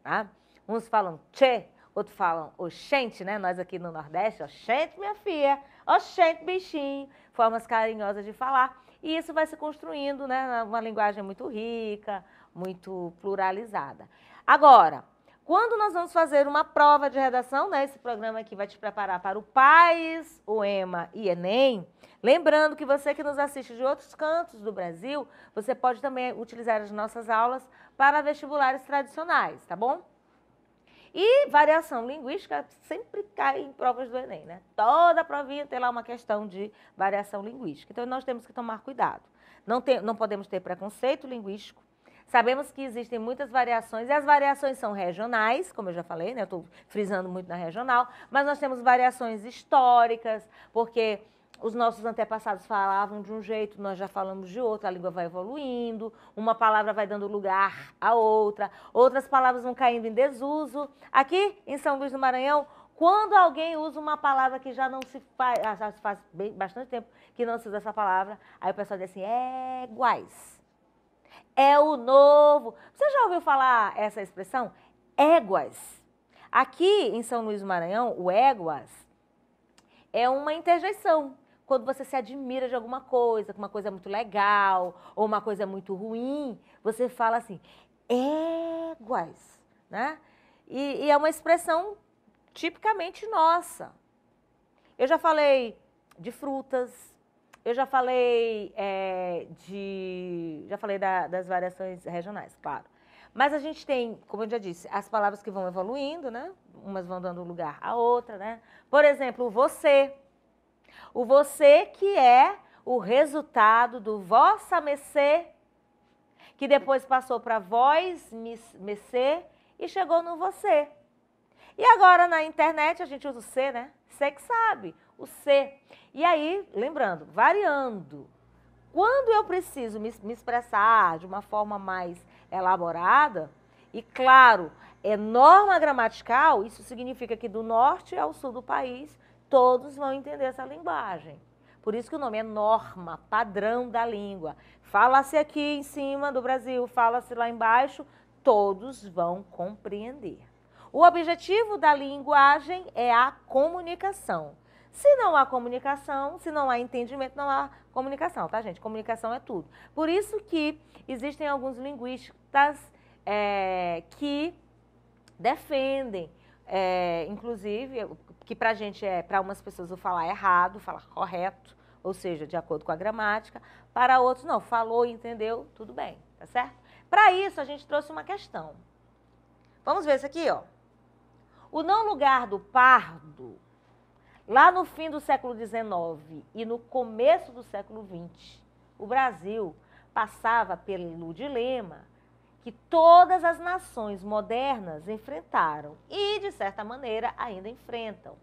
tá? Uns falam tchê, outros falam oxente, né? Nós aqui no Nordeste, oxente, minha filha, oxente, bichinho, formas carinhosas de falar. E isso vai se construindo, né, uma linguagem muito rica, muito pluralizada. Agora, quando nós vamos fazer uma prova de redação, né, esse programa aqui vai te preparar para o PAES, o EMA e Enem, lembrando que você que nos assiste de outros cantos do Brasil, você pode também utilizar as nossas aulas para vestibulares tradicionais, tá bom? E variação linguística sempre cai em provas do Enem, né? Toda provinha tem lá uma questão de variação linguística. Então, nós temos que tomar cuidado. Não podemos ter preconceito linguístico. Sabemos que existem muitas variações, e as variações são regionais, como eu já falei, né? Eu estou frisando muito na regional, mas nós temos variações históricas, porque os nossos antepassados falavam de um jeito, nós já falamos de outro, a língua vai evoluindo, uma palavra vai dando lugar a outra, outras palavras vão caindo em desuso. Aqui, em São Luís do Maranhão, quando alguém usa uma palavra que já não se faz, já faz bastante tempo que não se usa essa palavra, aí o pessoal diz assim, éguas. É o novo. Você já ouviu falar essa expressão? Éguas. Aqui em São Luís do Maranhão, o éguas é uma interjeição. Quando você se admira de alguma coisa, que uma coisa é muito legal, ou uma coisa é muito ruim, você fala assim, éguas, né? E é uma expressão tipicamente nossa. Eu já falei de frutas, eu já falei das variações regionais, claro. Mas a gente tem, como eu já disse, as palavras que vão evoluindo, né? Umas vão dando lugar à outra, né? Por exemplo, o você. O você que é o resultado do vossa mercê, que depois passou para vós, mercê, e chegou no você. E agora na internet a gente usa o C, né? Você que sabe, o C. E aí, lembrando, variando. Quando eu preciso me expressar de uma forma mais elaborada, e claro, é norma gramatical, isso significa que do norte ao sul do país, todos vão entender essa linguagem. Por isso que o nome é norma, padrão da língua. Fala-se aqui em cima do Brasil, fala-se lá embaixo, todos vão compreender. O objetivo da linguagem é a comunicação. Se não há comunicação, se não há entendimento, não há comunicação, tá, gente? Comunicação é tudo. Por isso que existem alguns linguistas que defendem, inclusive, que pra gente para umas pessoas o falar errado, falar correto, ou seja, de acordo com a gramática, para outros não, falou e entendeu, tudo bem, tá certo? Para isso, a gente trouxe uma questão. Vamos ver isso aqui, ó. O não lugar do pardo, lá no fim do século XIX e no começo do século XX, o Brasil passava pelo dilema que todas as nações modernas enfrentaram e, de certa maneira, ainda enfrentam.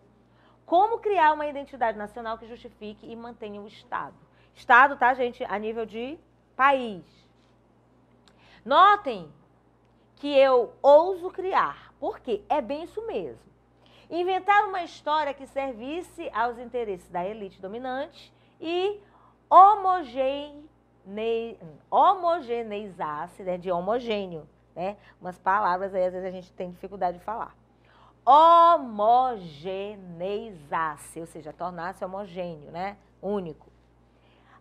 Como criar uma identidade nacional que justifique e mantenha o Estado? Estado, tá, gente? A nível de país. Notem que eu ouso criar, porque é bem isso mesmo. Inventar uma história que servisse aos interesses da elite dominante e homogeneizasse, né, de homogêneo, né? Umas palavras aí, às vezes a gente tem dificuldade de falar. Homogeneizasse, ou seja, tornar-se homogêneo, né? Único.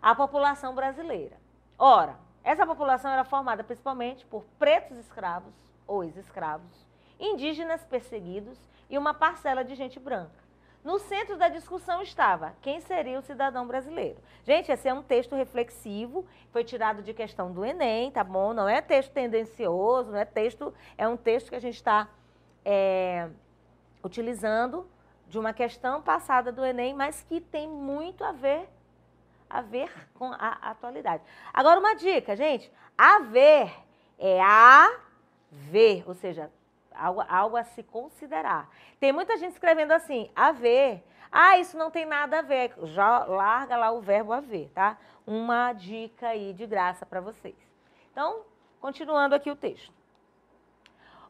A população brasileira. Ora, essa população era formada principalmente por pretos escravos ou ex-escravos, indígenas perseguidos e uma parcela de gente branca. No centro da discussão estava quem seria o cidadão brasileiro. Gente, esse é um texto reflexivo, foi tirado de questão do Enem, tá bom? Não é texto tendencioso, não é texto, é um texto que a gente está utilizando de uma questão passada do Enem, mas que tem muito a ver com a atualidade. Agora, uma dica, gente, haver é haver, ou seja, algo a se considerar. Tem muita gente escrevendo assim, haver. Ah, isso não tem nada a ver. Já larga lá o verbo haver, tá? Uma dica aí de graça para vocês. Então, continuando aqui o texto.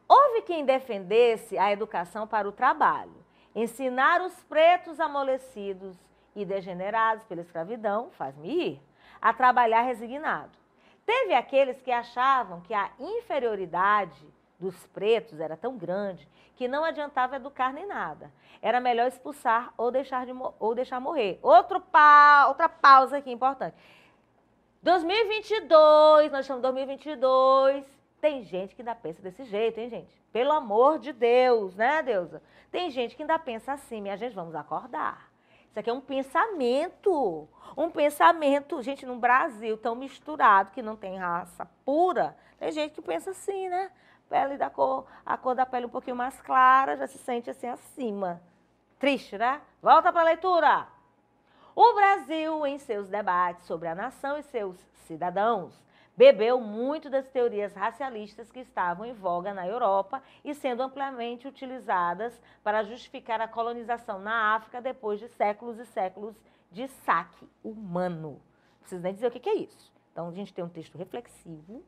Houve quem defendesse a educação para o trabalho, ensinar os pretos amolecidos e degenerados pela escravidão, faz-me ir, a trabalhar resignado. Teve aqueles que achavam que a inferioridade dos pretos era tão grande que não adiantava educar nem nada. Era melhor expulsar ou deixar morrer. Outra pausa aqui importante. 2022, nós estamos em 2022, tem gente que ainda pensa desse jeito, hein, gente? Pelo amor de Deus, né, Deusa? Tem gente que ainda pensa assim, minha gente, vamos acordar. Isso aqui é um pensamento, gente, no Brasil tão misturado, que não tem raça pura, tem gente que pensa assim, né? A cor da pele um pouquinho mais clara, já se sente assim acima. Triste, né? Volta para a leitura. O Brasil, em seus debates sobre a nação e seus cidadãos, bebeu muito das teorias racialistas que estavam em voga na Europa e sendo amplamente utilizadas para justificar a colonização na África depois de séculos e séculos de saque humano. Não preciso nem dizer o que é isso. Então, a gente tem um texto reflexivo.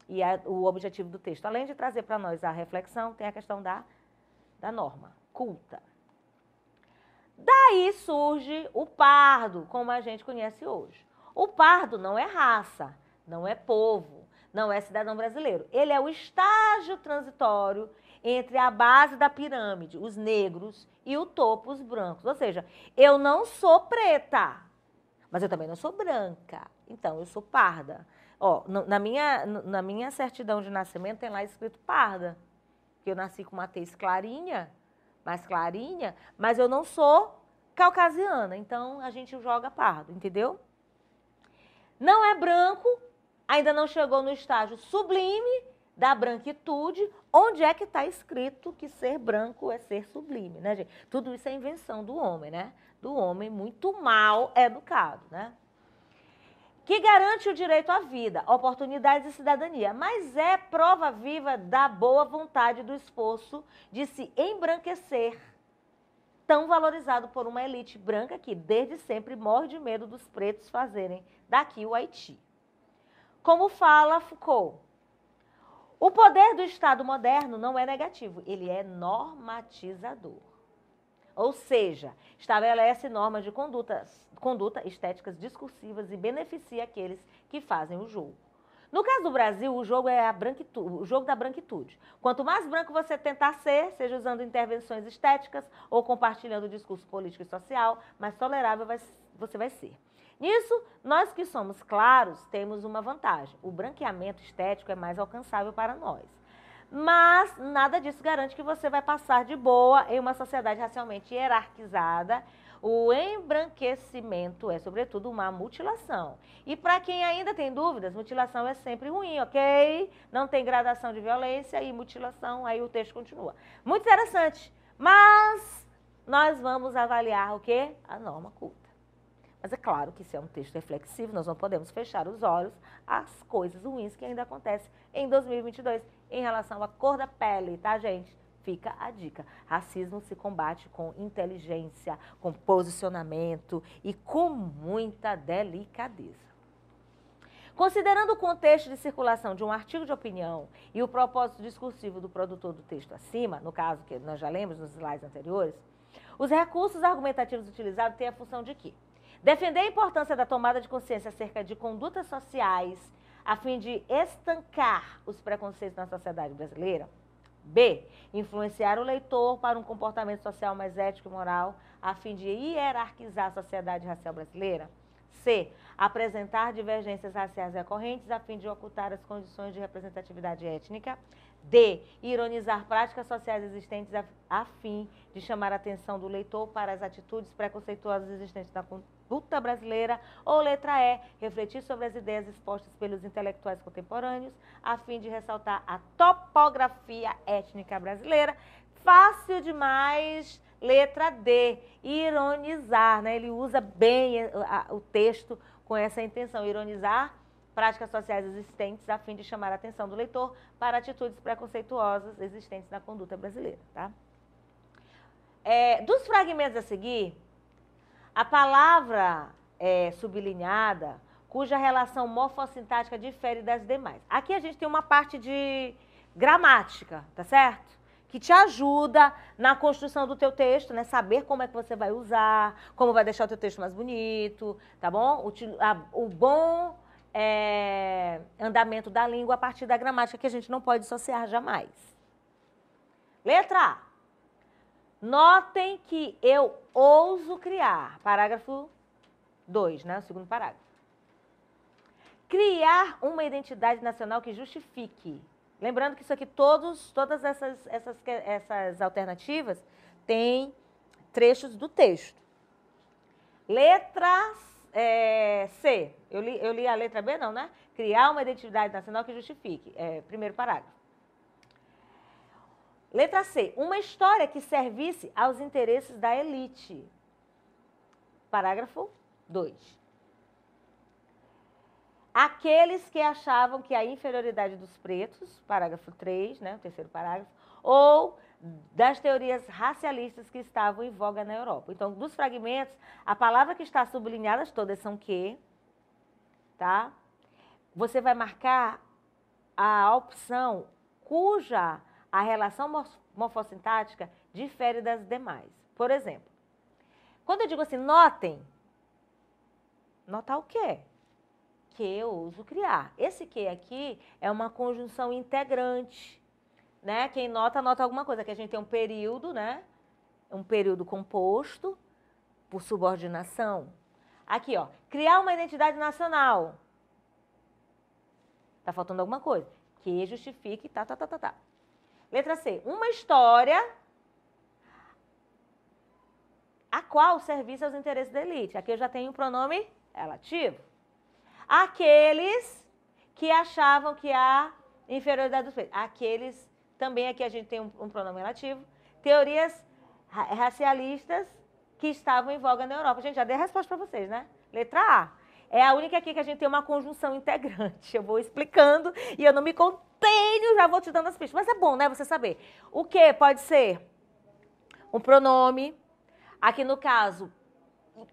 E o objetivo do texto, além de trazer para nós a reflexão, tem a questão da norma culta. Daí surge o pardo, como a gente conhece hoje. O pardo não é raça, não é povo, não é cidadão brasileiro. Ele é o estágio transitório entre a base da pirâmide, os negros, e o topo, os brancos. Ou seja, eu não sou preta, mas eu também não sou branca. Então, eu sou parda. Ó, na minha certidão de nascimento tem lá escrito parda, que eu nasci com uma tez clarinha, mais clarinha, mas eu não sou caucasiana, então a gente joga pardo, entendeu? Não é branco, ainda não chegou no estágio sublime da branquitude, onde é que está escrito que ser branco é ser sublime, né, gente? Tudo isso é invenção do homem, né? Do homem muito mal educado, né? que garante o direito à vida, oportunidades e cidadania, mas é prova viva da boa vontade do esforço de se embranquecer, tão valorizado por uma elite branca que desde sempre morre de medo dos pretos fazerem daqui o Haiti. Como fala Foucault, o poder do Estado moderno não é negativo, ele é normatizador. Ou seja, estabelece normas de conduta estéticas discursivas e beneficia aqueles que fazem o jogo. No caso do Brasil, o jogo é o jogo da branquitude. Quanto mais branco você tentar ser, seja usando intervenções estéticas ou compartilhando o discurso político e social, mais tolerável você vai ser. Nisso, nós que somos claros temos uma vantagem. O branqueamento estético é mais alcançável para nós. Mas nada disso garante que você vai passar de boa em uma sociedade racialmente hierarquizada. O embranquecimento é, sobretudo, uma mutilação. E para quem ainda tem dúvidas, mutilação é sempre ruim, ok? Não tem gradação de violência e mutilação, aí o texto continua. Muito interessante, mas nós vamos avaliar o quê? A norma culta. Mas é claro que se é um texto reflexivo, nós não podemos fechar os olhos às coisas ruins que ainda acontecem em 2022 em relação à cor da pele, tá, gente? Fica a dica. Racismo se combate com inteligência, com posicionamento e com muita delicadeza. Considerando o contexto de circulação de um artigo de opinião e o propósito discursivo do produtor do texto acima, no caso que nós já lemos nos slides anteriores, os recursos argumentativos utilizados têm a função de quê? Defender a importância da tomada de consciência acerca de condutas sociais a fim de estancar os preconceitos na sociedade brasileira. B. Influenciar o leitor para um comportamento social mais ético e moral a fim de hierarquizar a sociedade racial brasileira. C. Apresentar divergências raciais recorrentes a fim de ocultar as condições de representatividade étnica. D. Ironizar práticas sociais existentes a fim de chamar a atenção do leitor para as atitudes preconceituosas existentes na conduta brasileira. Ou letra E. Refletir sobre as ideias expostas pelos intelectuais contemporâneos a fim de ressaltar a topografia étnica brasileira. Fácil demais. Letra D. Ironizar, né? Ele usa bem o texto com essa intenção, ironizar práticas sociais existentes a fim de chamar a atenção do leitor para atitudes preconceituosas existentes na conduta brasileira, tá? Dos fragmentos a seguir, a palavra sublinhada, cuja relação morfossintática difere das demais. Aqui a gente tem uma parte de gramática, tá certo? Que te ajuda na construção do teu texto, né? Saber como é que você vai usar, como vai deixar o teu texto mais bonito, tá bom? O bom andamento da língua a partir da gramática, que a gente não pode dissociar jamais. Letra A. Notem que eu ouso criar. Parágrafo 2, né? O segundo parágrafo. Criar uma identidade nacional que justifique. Lembrando que isso aqui, todas essas alternativas têm trechos do texto. Letra C. Eu li a letra B, não, né? Criar uma identidade nacional que justifique. Primeiro parágrafo. Letra C. Uma história que servisse aos interesses da elite. Parágrafo 2. Aqueles que achavam que a inferioridade dos pretos, parágrafo 3, né, o terceiro parágrafo, ou das teorias racialistas que estavam em voga na Europa. Então, dos fragmentos, a palavra que está sublinhada, todas são que, tá? Você vai marcar a opção cuja a relação morfossintática difere das demais. Por exemplo, quando eu digo assim, notem, notar o quê? Que eu uso criar. Esse que aqui é uma conjunção integrante, né? Quem nota, nota alguma coisa. Aqui a gente tem um período, né? Um período composto por subordinação. Aqui, ó, criar uma identidade nacional. Tá faltando alguma coisa. Que justifique, tá. Letra C. Uma história a qual servisse aos interesses da elite. Aqui eu já tenho o pronome relativo. Aqueles que achavam que a inferioridade dos pretos. Aqueles, também aqui a gente tem um pronome relativo. Teorias racialistas que estavam em voga na Europa. Gente, já dei a resposta para vocês, né? Letra A. É a única aqui que a gente tem uma conjunção integrante. Eu vou explicando e eu não me contenho, já vou te dando as pistas. Mas é bom, né, você saber. O que pode ser um pronome, aqui no caso,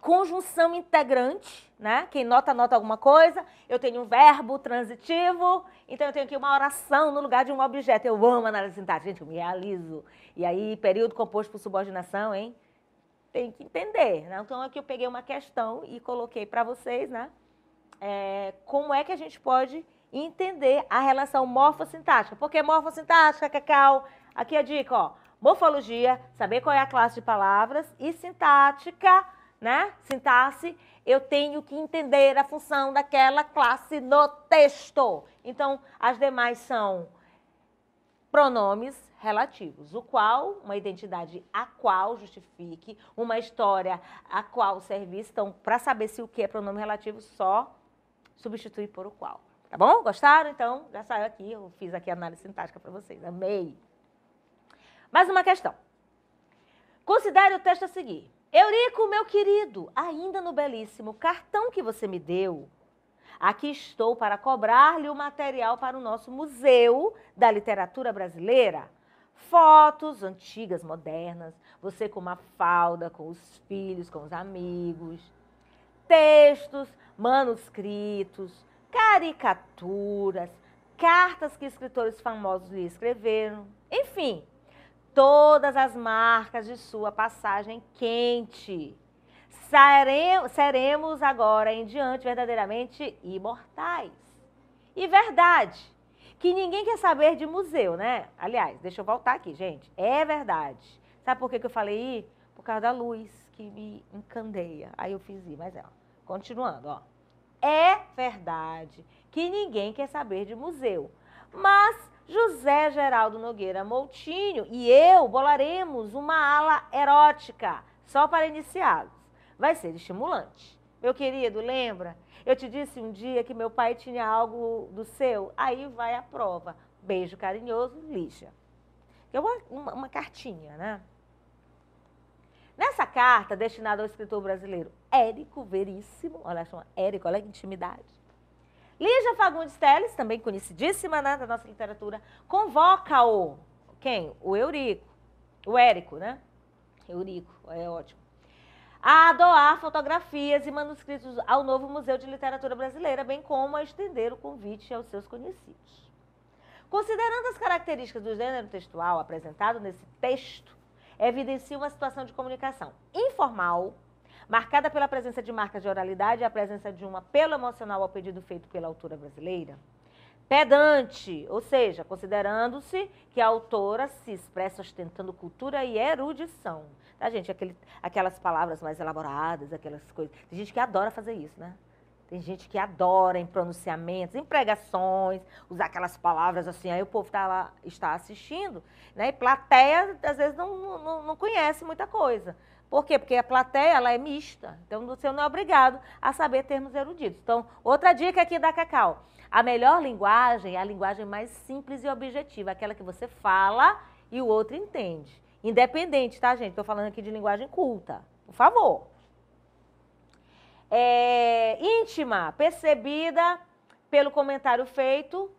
conjunção integrante, né? Quem nota alguma coisa. Eu tenho um verbo transitivo, então eu tenho aqui uma oração no lugar de um objeto. Eu amo análise sintática, gente, eu me realizo. E aí, período composto por subordinação, hein? Tem que entender, né? Então aqui eu peguei uma questão e coloquei para vocês, né? Como é que a gente pode entender a relação morfossintática. Por que morfossintática, Cacau? Aqui a dica, ó. Morfologia, saber qual é a classe de palavras, e sintática, né? Sintaxe, eu tenho que entender a função daquela classe no texto. Então, as demais são pronomes relativos, o qual, uma identidade a qual justifique, uma história a qual serviço. Então, para saber se o que é pronome relativo, só substituir por o qual. Tá bom? Gostaram? Então, já saiu aqui, eu fiz aqui a análise sintática para vocês. Amei! Mais uma questão. Considere o texto a seguir. Eurico, meu querido, ainda no belíssimo cartão que você me deu, aqui estou para cobrar-lhe o material para o nosso Museu da Literatura Brasileira. Fotos antigas, modernas, você com uma falda, com os filhos, com os amigos, textos, manuscritos, caricaturas, cartas que escritores famosos lhe escreveram, enfim, todas as marcas de sua passagem quente. Seremos agora em diante verdadeiramente imortais. E verdade, que ninguém quer saber de museu, né? Aliás, deixa eu voltar aqui, gente. É verdade. Sabe por que eu falei ir? Por causa da luz que me encandeia. Aí eu fiz ir, mas continuando, ó. É verdade que ninguém quer saber de museu, mas José Geraldo Nogueira Moutinho e eu bolaremos uma ala erótica só para iniciados. Vai ser estimulante. Meu querido, lembra? Eu te disse um dia que meu pai tinha algo do seu? Aí vai a prova. Beijo carinhoso, Lígia. É uma cartinha, né? Nessa carta, destinada ao escritor brasileiro Érico Veríssimo, olha, chama Érico, olha que intimidade. Lígia Fagundes Telles, também conhecidíssima, né, da nossa literatura, convoca-o, quem? O Eurico, o Érico, né? Eurico, é ótimo. A doar fotografias e manuscritos ao novo Museu de Literatura Brasileira, bem como a estender o convite aos seus conhecidos. Considerando as características do gênero textual apresentado nesse texto, evidencia uma situação de comunicação informal, marcada pela presença de marcas de oralidade e a presença de um apelo emocional ao pedido feito pela autora brasileira. Pedante, ou seja, considerando-se que a autora se expressa ostentando cultura e erudição. Tá, gente? Aquelas palavras mais elaboradas, aquelas coisas. Tem gente que adora fazer isso, né? Tem gente que adora em pronunciamentos, em pregações, usar aquelas palavras assim, aí o povo está assistindo, né? E plateia, às vezes, não conhece muita coisa. Por quê? Porque a plateia, ela é mista, então você não é obrigado a saber termos eruditos. Então, outra dica aqui da Cacau. A melhor linguagem é a linguagem mais simples e objetiva, aquela que você fala e o outro entende. Independente, tá, gente? Estou falando aqui de linguagem culta, por favor. Íntima, percebida pelo comentário feito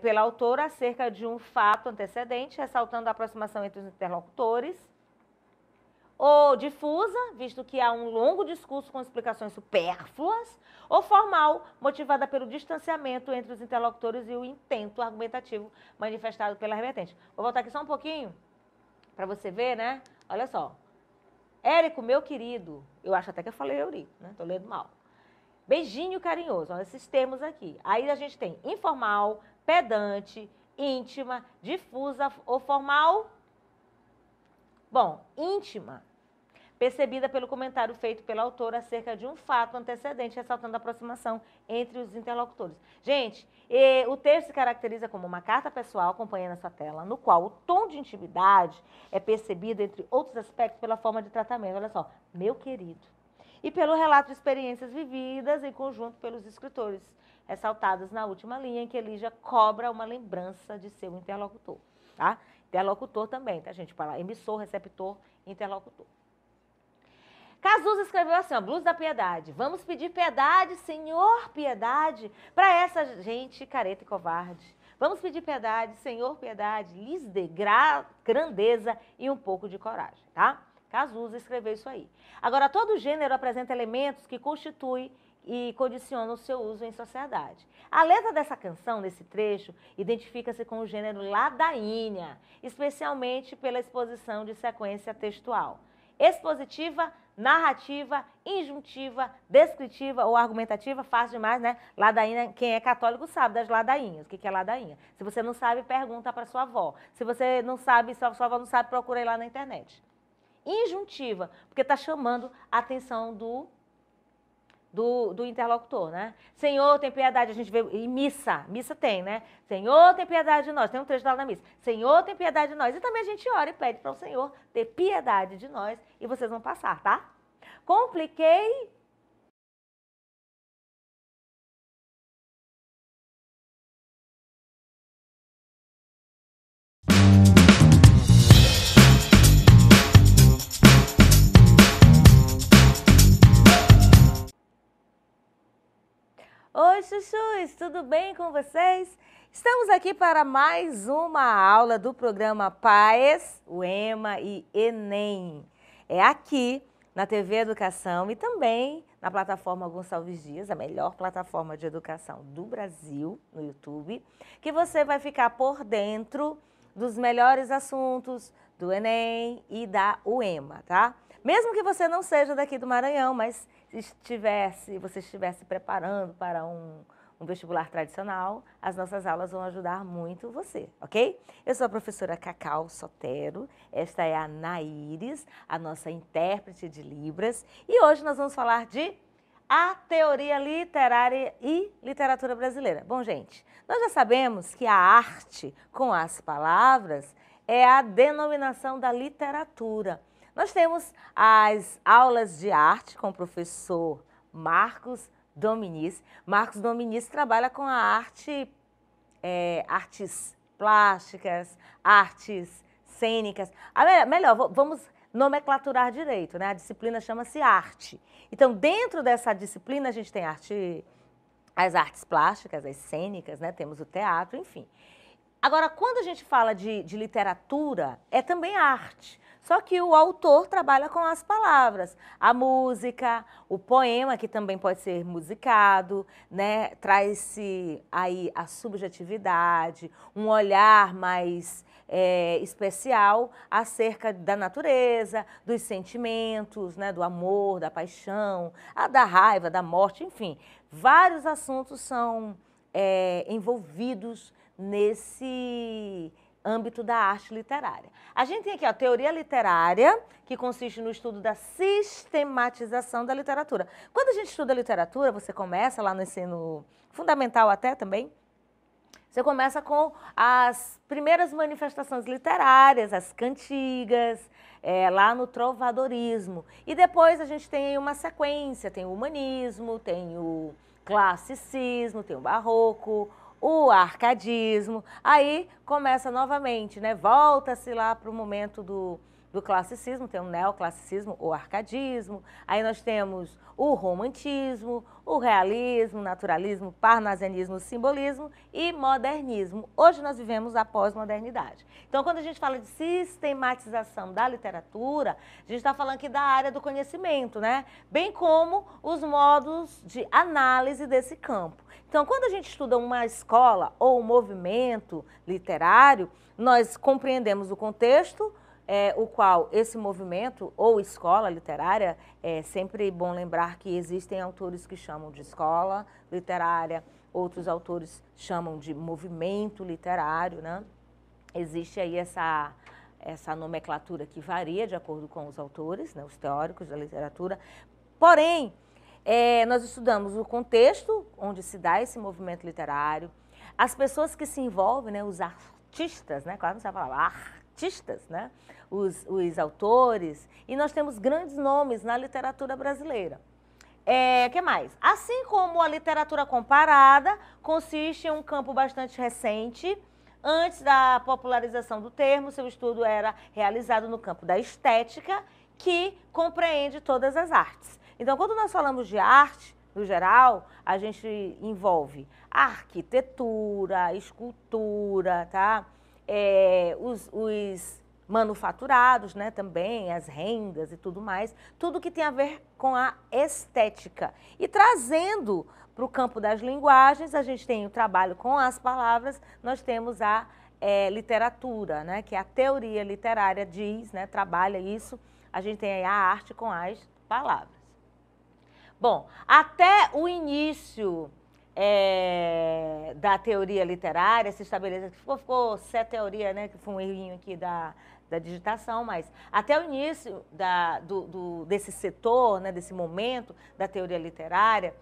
pela autora acerca de um fato antecedente, ressaltando a aproximação entre os interlocutores. Ou difusa, visto que há um longo discurso com explicações supérfluas. Ou formal, motivada pelo distanciamento entre os interlocutores e o intento argumentativo manifestado pela remetente. Vou voltar aqui só um pouquinho, para você ver, né? Olha só. Érico, meu querido, eu acho até que eu falei Eurico, né? Tô lendo mal. Beijinho carinhoso, olha esses termos aqui. Aí a gente tem informal, pedante, íntima, difusa ou formal. Bom, íntima, percebida pelo comentário feito pela autora acerca de um fato antecedente, ressaltando a aproximação entre os interlocutores. Gente, o texto se caracteriza como uma carta pessoal, acompanhando essa tela, no qual o tom de intimidade é percebido, entre outros aspectos, pela forma de tratamento. Olha só, meu querido. E pelo relato de experiências vividas em conjunto pelos escritores, ressaltadas na última linha, em que Lígia cobra uma lembrança de seu interlocutor. Tá? Interlocutor também, tá, gente? Para emissor, receptor, interlocutor. Cazuza escreveu assim, ó, Blues da Piedade. Vamos pedir piedade, Senhor, piedade, para essa gente careta e covarde. Vamos pedir piedade, Senhor, piedade, lhes dê grandeza e um pouco de coragem, tá? Cazuza escreveu isso aí. Agora, todo gênero apresenta elementos que constituem e condicionam o seu uso em sociedade. A letra dessa canção, nesse trecho, identifica-se com o gênero ladainha, especialmente pela exposição de sequência textual. Expositiva, narrativa, injuntiva, descritiva ou argumentativa, fácil demais, né? Ladainha, quem é católico sabe das ladainhas. O que é ladainha? Se você não sabe, pergunta para sua avó. Se você não sabe, se a sua avó não sabe, procura aí lá na internet. Injuntiva, porque está chamando a atenção do interlocutor, né? Senhor, tem piedade, a gente vê em missa tem, né? Senhor, tem piedade de nós, tem um trecho lá na missa. Senhor, tem piedade de nós. E também a gente ora e pede para o Senhor ter piedade de nós e vocês vão passar, tá? Compliquei. Oi, chuchus, tudo bem com vocês? Estamos aqui para mais uma aula do programa PAES, UEMA e ENEM. É aqui na TV Educação e também na plataforma Gonçalves Dias, a melhor plataforma de educação do Brasil, no YouTube, que você vai ficar por dentro dos melhores assuntos do ENEM e da UEMA, tá? Mesmo que você não seja daqui do Maranhão, mas você estivesse preparando para um vestibular tradicional, as nossas aulas vão ajudar muito você, ok? Eu sou a professora Cacau Sotero, esta é a Naíris, a nossa intérprete de Libras, e hoje nós vamos falar de a teoria literária e literatura brasileira. Bom, gente, nós já sabemos que a arte com as palavras é a denominação da literatura. Nós temos as aulas de arte com o professor Marcos Dominici. Marcos Dominici trabalha com a arte, artes plásticas, artes cênicas. Melhor, vamos nomenclaturar direito, né? A disciplina chama-se arte. Então, dentro dessa disciplina, a gente tem as artes plásticas, as cênicas, né? Temos o teatro, enfim. Agora, quando a gente fala de literatura, é também arte. Só que o autor trabalha com as palavras, a música, o poema, que também pode ser musicado, né? Traz-se aí a subjetividade, um olhar mais especial acerca da natureza, dos sentimentos, né? Do amor, da paixão, da raiva, da morte, enfim. Vários assuntos são envolvidos nesse âmbito da arte literária. A gente tem aqui a teoria literária, que consiste no estudo da sistematização da literatura. Quando a gente estuda literatura, você começa lá no ensino fundamental até também, você começa com as primeiras manifestações literárias, as cantigas, lá no trovadorismo. E depois a gente tem uma sequência, tem o humanismo, tem o classicismo, tem o barroco, o arcadismo, aí começa novamente, né? Volta-se lá para o momento do classicismo, tem o neoclassicismo, o arcadismo, aí nós temos o romantismo, o realismo, naturalismo, parnasianismo, simbolismo e modernismo. Hoje nós vivemos a pós-modernidade. Então, quando a gente fala de sistematização da literatura, a gente está falando aqui da área do conhecimento, né? Bem como os modos de análise desse campo. Então, quando a gente estuda uma escola ou um movimento literário, nós compreendemos o contexto, o qual esse movimento ou escola literária, é sempre bom lembrar que existem autores que chamam de escola literária, outros autores chamam de movimento literário, né? Existe aí essa nomenclatura que varia de acordo com os autores, né, os teóricos da literatura. Porém, nós estudamos o contexto onde se dá esse movimento literário, as pessoas que se envolvem, né, os artistas, né, quase não sabe falar, artistas, né, os autores, e nós temos grandes nomes na literatura brasileira. Que mais? Assim como a literatura comparada consiste em um campo bastante recente, antes da popularização do termo, seu estudo era realizado no campo da estética que compreende todas as artes. Então, quando nós falamos de arte, no geral, a gente envolve arquitetura, escultura, tá? Os manufaturados, né, também, as rendas e tudo mais, tudo que tem a ver com a estética. E trazendo para o campo das linguagens, a gente tem o trabalho com as palavras, nós temos a literatura, né, que a teoria literária diz, né, trabalha isso, a gente tem aí a arte com as palavras. Bom, até o início da teoria literária se estabeleceu, ficou a teoria, né, que foi um errinho aqui da digitação, mas até o início desse setor, né, desse momento da teoria literária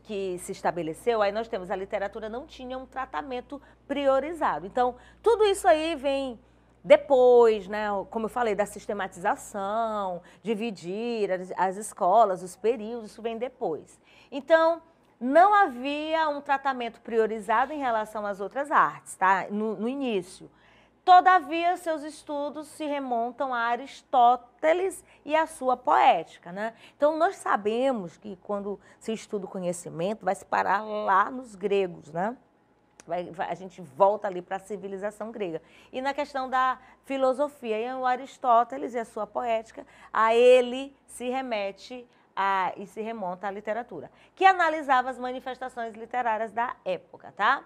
que se estabeleceu, aí nós temos a literatura não tinha um tratamento priorizado. Então, tudo isso aí vem depois, né, como eu falei, da sistematização, dividir as escolas, os períodos, isso vem depois. Então, não havia um tratamento priorizado em relação às outras artes, tá? No início. Todavia, seus estudos se remontam a Aristóteles e a sua poética, né? Então, nós sabemos que quando se estuda o conhecimento, vai se parar lá nos gregos, né? A gente volta ali para a civilização grega. E na questão da filosofia, e o Aristóteles e a sua poética, a ele se remete e se remonta à literatura, que analisava as manifestações literárias da época, tá?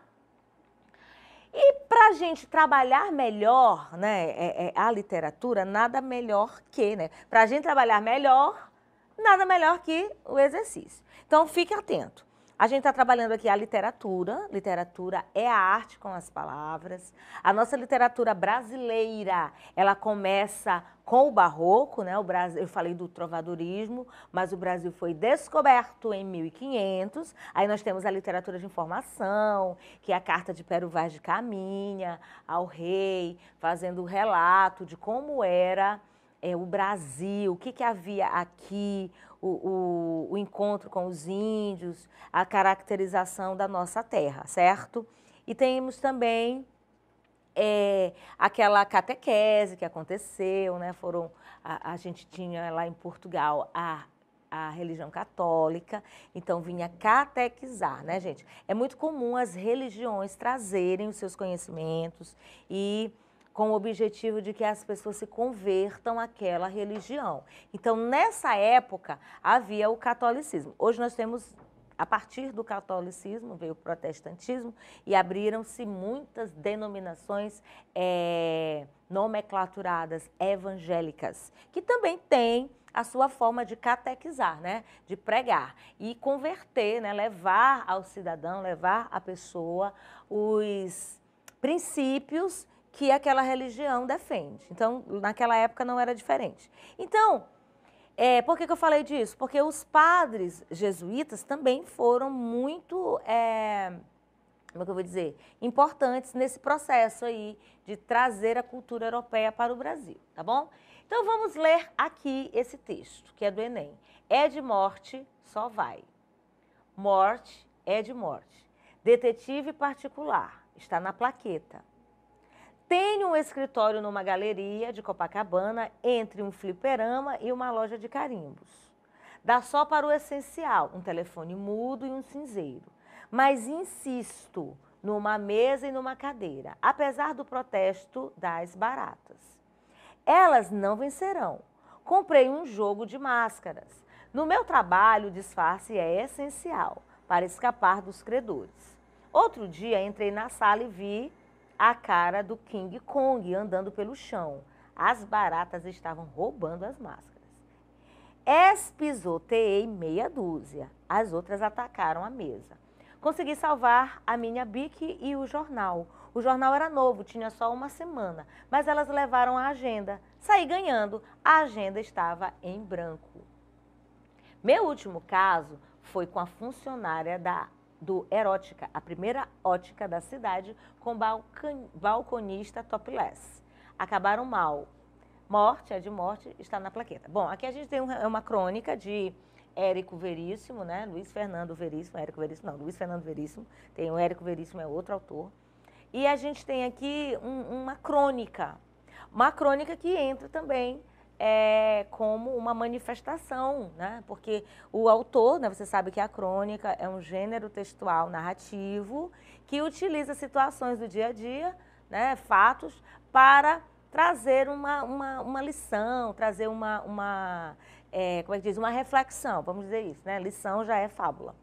E para a gente trabalhar melhor, né, a literatura, nada melhor que, né? Para a gente trabalhar melhor, nada melhor que o exercício. Então, fique atento. A gente está trabalhando aqui a literatura. Literatura é a arte com as palavras. A nossa literatura brasileira, ela começa com o barroco, né? Eu falei do trovadorismo, mas o Brasil foi descoberto em 1500. Aí nós temos a literatura de informação, que é a carta de Pero Vaz de Caminha ao rei, fazendo o relato de como era o Brasil, o que havia aqui, o encontro com os índios, a caracterização da nossa terra, certo? E temos também aquela catequese que aconteceu, né? A gente tinha lá em Portugal a religião católica, então vinha catequizar, né, gente? É muito comum as religiões trazerem os seus conhecimentos e com o objetivo de que as pessoas se convertam àquela religião. Então, nessa época, havia o catolicismo. Hoje nós temos, a partir do catolicismo, veio o protestantismo e abriram-se muitas denominações nomenclaturadas evangélicas, que também têm a sua forma de catequizar, né? De pregar e converter, né? Levar ao cidadão, levar à pessoa os princípios que aquela religião defende. Então, naquela época não era diferente. Então, por que eu falei disso? Porque os padres jesuítas também foram muito, como é que eu vou dizer, importantes nesse processo aí de trazer a cultura europeia para o Brasil, tá bom? Então, vamos ler aqui esse texto, que é do Enem. É de morte, só vai. Morte é de morte. Detetive particular, está na plaqueta. Tenho um escritório numa galeria de Copacabana entre um fliperama e uma loja de carimbos. Dá só para o essencial, um telefone mudo e um cinzeiro. Mas insisto numa mesa e numa cadeira, apesar do protesto das baratas. Elas não vencerão. Comprei um jogo de máscaras. No meu trabalho, o disfarce é essencial para escapar dos credores. Outro dia entrei na sala e vi a cara do King Kong andando pelo chão. As baratas estavam roubando as máscaras. Espisoteei meia dúzia. As outras atacaram a mesa. Consegui salvar a minha bique e o jornal. O jornal era novo, tinha só uma semana, mas elas levaram a agenda. Saí ganhando. A agenda estava em branco. Meu último caso foi com a funcionária do Erótica, a primeira ótica da cidade, com balconista topless. Acabaram mal. Morte é de morte, está na plaqueta. Bom, aqui a gente tem uma crônica de Érico Veríssimo, né? Luiz Fernando Veríssimo, Érico Veríssimo, não, Luiz Fernando Veríssimo, tem o Érico Veríssimo, é outro autor. E a gente tem aqui uma crônica que entra também como uma manifestação, né? Porque o autor, né, você sabe que a crônica é um gênero textual narrativo que utiliza situações do dia a dia, né, fatos, para trazer uma lição, trazer como é que diz, uma reflexão, vamos dizer isso, né? Lição já é fábula.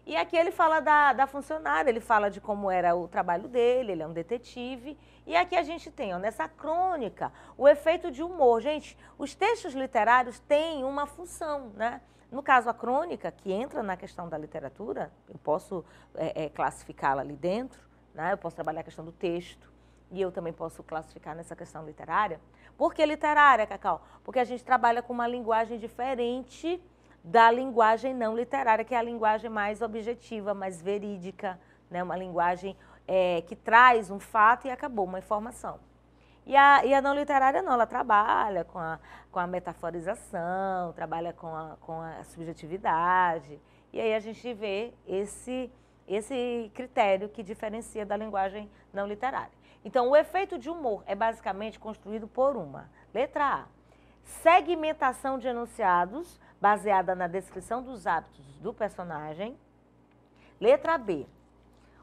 E aqui ele fala da funcionária, ele fala de como era o trabalho dele, ele é um detetive. E aqui a gente tem, ó, nessa crônica, o efeito de humor. Gente, os textos literários têm uma função, né? No caso, a crônica, que entra na questão da literatura, eu posso classificá-la ali dentro, né? Eu posso trabalhar a questão do texto, e eu também posso classificar nessa questão literária. Por que literária, Cacau? Porque a gente trabalha com uma linguagem diferente da linguagem não literária, que é a linguagem mais objetiva, mais verídica, né? Uma linguagem que traz um fato e acabou, uma informação. E a não literária não, ela trabalha com a metaforização, trabalha com a subjetividade, e aí a gente vê esse critério que diferencia da linguagem não literária. Então, o efeito de humor é basicamente construído por uma, letra A, segmentação de enunciados, baseada na descrição dos hábitos do personagem. Letra B,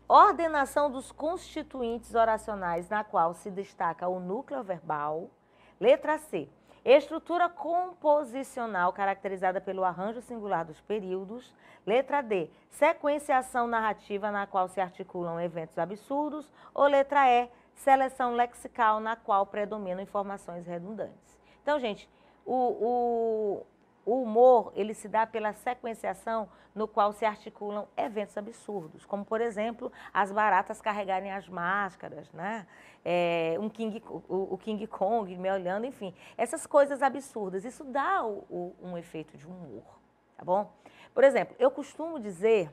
ordenação dos constituintes oracionais, na qual se destaca o núcleo verbal. Letra C, estrutura composicional caracterizada pelo arranjo singular dos períodos. Letra D, sequenciação narrativa, na qual se articulam eventos absurdos. Ou letra E, seleção lexical, na qual predominam informações redundantes. Então, gente, o humor, ele se dá pela sequenciação no qual se articulam eventos absurdos, como, por exemplo, as baratas carregarem as máscaras, né? O King Kong me olhando, enfim. Essas coisas absurdas, isso dá um efeito de humor, tá bom? Por exemplo, eu costumo dizer,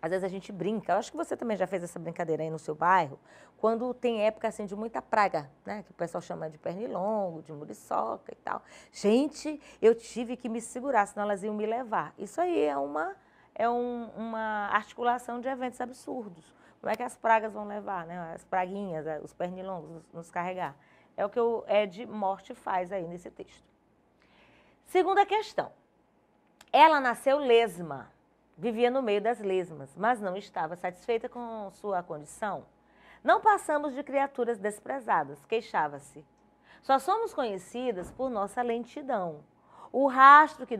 às vezes a gente brinca, eu acho que você também já fez essa brincadeira aí no seu bairro, quando tem época assim de muita praga, né? Que o pessoal chama de pernilongo, de muriçoca e tal. Gente, eu tive que me segurar, senão elas iam me levar. Isso aí é uma articulação de eventos absurdos. Como é que as pragas vão levar, né? As praguinhas, os pernilongos nos carregar. É o que o Ed Morte faz aí nesse texto. Segunda questão. Ela nasceu lesma. Vivia no meio das lesmas, mas não estava satisfeita com sua condição. Não passamos de criaturas desprezadas, queixava-se. Só somos conhecidas por nossa lentidão. O rastro que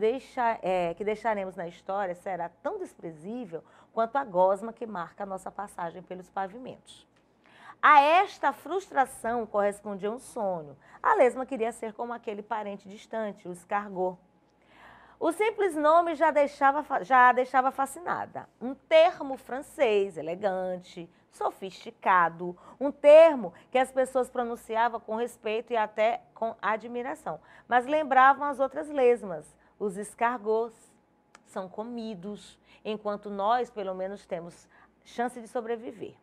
deixaremos na história será tão desprezível quanto a gosma que marca a nossa passagem pelos pavimentos. A esta frustração correspondia um sonho. A lesma queria ser como aquele parente distante, o escargot. O simples nome já a deixava fascinada. Um termo francês, elegante, sofisticado, um termo que as pessoas pronunciavam com respeito e até com admiração, mas lembravam as outras lesmas. Os escargots são comidos, enquanto nós, pelo menos, temos chance de sobreviver.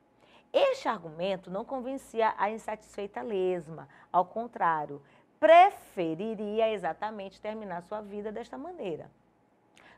Este argumento não convencia a insatisfeita lesma, ao contrário, preferiria exatamente terminar sua vida desta maneira.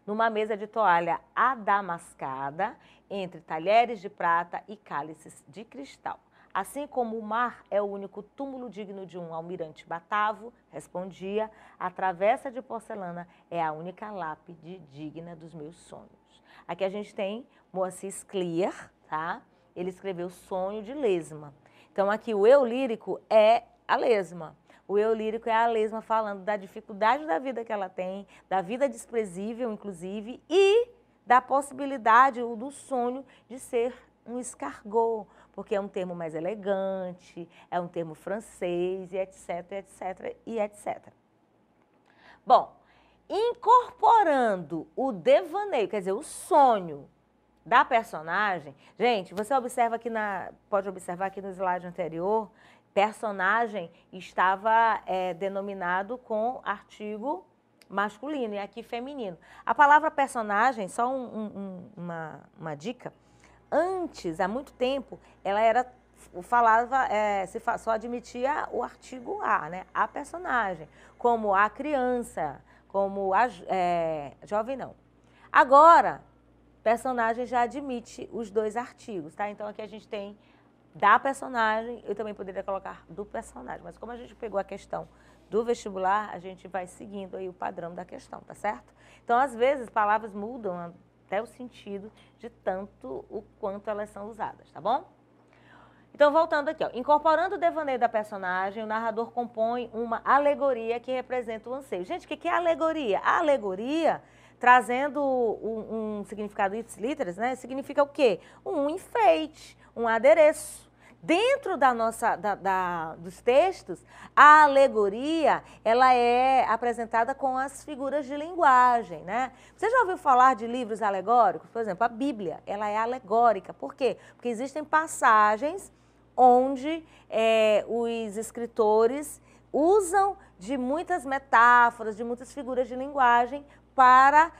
Numa mesa de toalha adamascada, entre talheres de prata e cálices de cristal. Assim como o mar é o único túmulo digno de um almirante batavo, respondia, a travessa de porcelana é a única lápide digna dos meus sonhos. Aqui a gente tem Moacir Clear, tá? Ele escreveu Sonho de Lesma. Então aqui o eu lírico é a lesma. O eu lírico é a lesma falando da dificuldade da vida que ela tem, da vida desprezível, inclusive, e da possibilidade ou do sonho de ser um escargot, porque é um termo mais elegante, é um termo francês, e etc, etc, e etc. Bom, incorporando o devaneio, quer dizer, o sonho da personagem, gente, você observa aqui pode observar aqui no slide anterior, personagem estava denominado com artigo masculino e aqui feminino. A palavra personagem, só uma dica, antes, há muito tempo, ela era só admitia o artigo A, né? A personagem, como a criança, como a jovem não. Agora, personagem já admite os dois artigos, tá? Então aqui a gente tem da personagem, eu também poderia colocar do personagem. Mas como a gente pegou a questão do vestibular, a gente vai seguindo aí o padrão da questão, tá certo? Então, às vezes, palavras mudam até o sentido de tanto o quanto elas são usadas, tá bom? Então, voltando aqui, ó, incorporando o devaneio da personagem, o narrador compõe uma alegoria que representa o anseio. Gente, o que é alegoria? A alegoria, trazendo um significado ipsis-literis, né, significa o quê? Um enfeite, um adereço. Dentro dos textos, a alegoria, ela é apresentada com as figuras de linguagem, né? Você já ouviu falar de livros alegóricos? Por exemplo, a Bíblia, ela é alegórica. Por quê? Porque existem passagens onde os escritores usam de muitas metáforas, de muitas figuras de linguagem para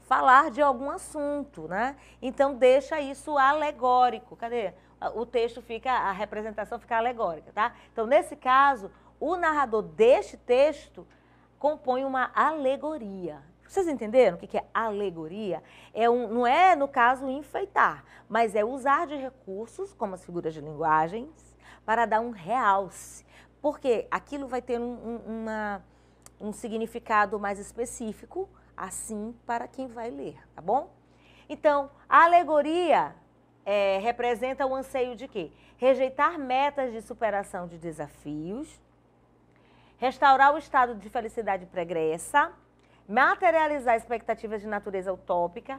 falar de algum assunto, né? Então, deixa isso alegórico. Cadê? O texto fica, a representação fica alegórica, tá? Então, nesse caso, o narrador deste texto compõe uma alegoria. Vocês entenderam o que é alegoria? Não é, no caso, enfeitar, mas é usar de recursos, como as figuras de linguagens, para dar um realce. Porque aquilo vai ter um significado mais específico, assim, para quem vai ler, tá bom? Então, a alegoria representa o anseio de quê? Rejeitar metas de superação de desafios, restaurar o estado de felicidade pregressa, materializar expectativas de natureza utópica,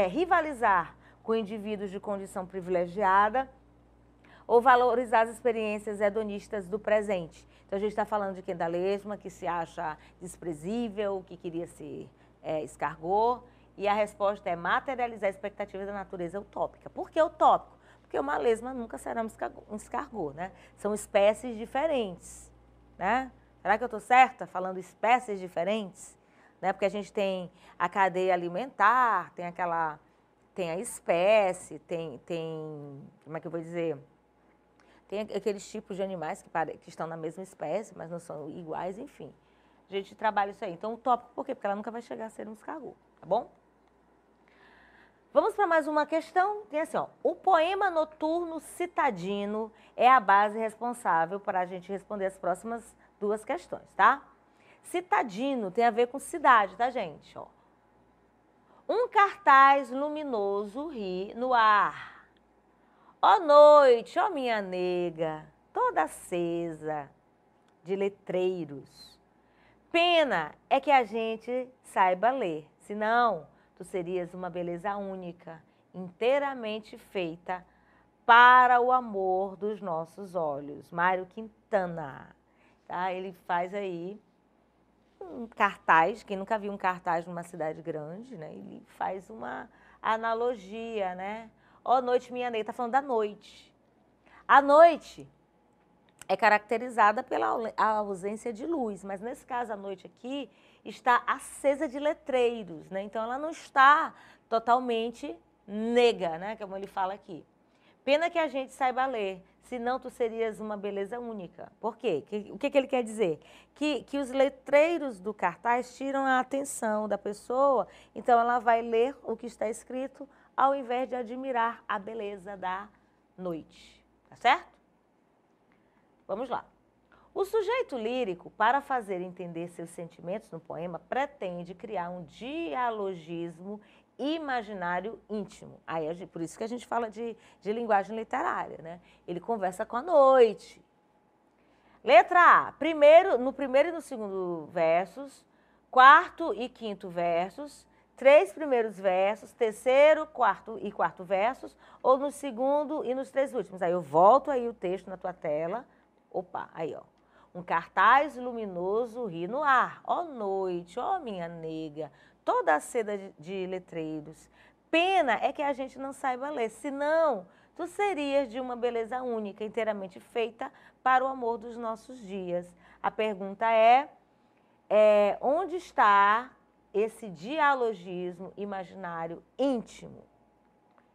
rivalizar com indivíduos de condição privilegiada ou valorizar as experiências hedonistas do presente. Então, a gente está falando de quem? Da lesma, que se acha desprezível, que queria ser escargot, e a resposta é materializar expectativas da natureza utópica. Por que utópico? Porque uma lesma nunca será um escargot, né? São espécies diferentes, né? Será que eu estou certa falando espécies diferentes? Né? Porque a gente tem a cadeia alimentar, tem a espécie, tem, como é que eu vou dizer? Tem aqueles tipos de animais que estão na mesma espécie, mas não são iguais, enfim. A gente trabalha isso aí. Então, utópico por quê? Porque ela nunca vai chegar a ser um escargot, tá bom? Vamos para mais uma questão. Tem assim, ó, o poema noturno citadino é a base responsável para a gente responder as próximas duas questões, tá? Citadino tem a ver com cidade, tá, gente? Ó. Um cartaz luminoso ri no ar. Ó noite, ó minha nega, toda acesa de letreiros. Pena é que a gente saiba ler, senão tu serias uma beleza única, inteiramente feita para o amor dos nossos olhos. Mário Quintana, tá? Ele faz aí um cartaz, quem nunca viu um cartaz numa cidade grande, né? Ele faz uma analogia, né? Ó noite, minha nega, tá falando da noite. A noite é caracterizada pela ausência de luz, mas nesse caso a noite aqui está acesa de letreiros, né? Então ela não está totalmente nega, né? Como ele fala aqui. Pena que a gente saiba ler, senão tu serias uma beleza única. Por quê? O que ele quer dizer? Que os letreiros do cartaz tiram a atenção da pessoa, então ela vai ler o que está escrito ao invés de admirar a beleza da noite. Tá certo? Vamos lá. O sujeito lírico, para fazer entender seus sentimentos no poema, pretende criar um dialogismo imaginário íntimo. Aí, por isso que a gente fala de linguagem literária, né? Ele conversa com a noite. Letra A, no primeiro e no segundo versos, quarto e quinto versos, 3 primeiros versos, terceiro, quarto e quarto versos, ou no segundo e nos 3 últimos. Aí eu volto aí o texto na tua tela. Opa, aí ó. Um cartaz luminoso ri no ar. Ó noite, ó minha nega, toda a seda de letreiros. Pena é que a gente não saiba ler, senão tu serias de uma beleza única, inteiramente feita para o amor dos nossos dias. A pergunta é onde está esse dialogismo imaginário íntimo?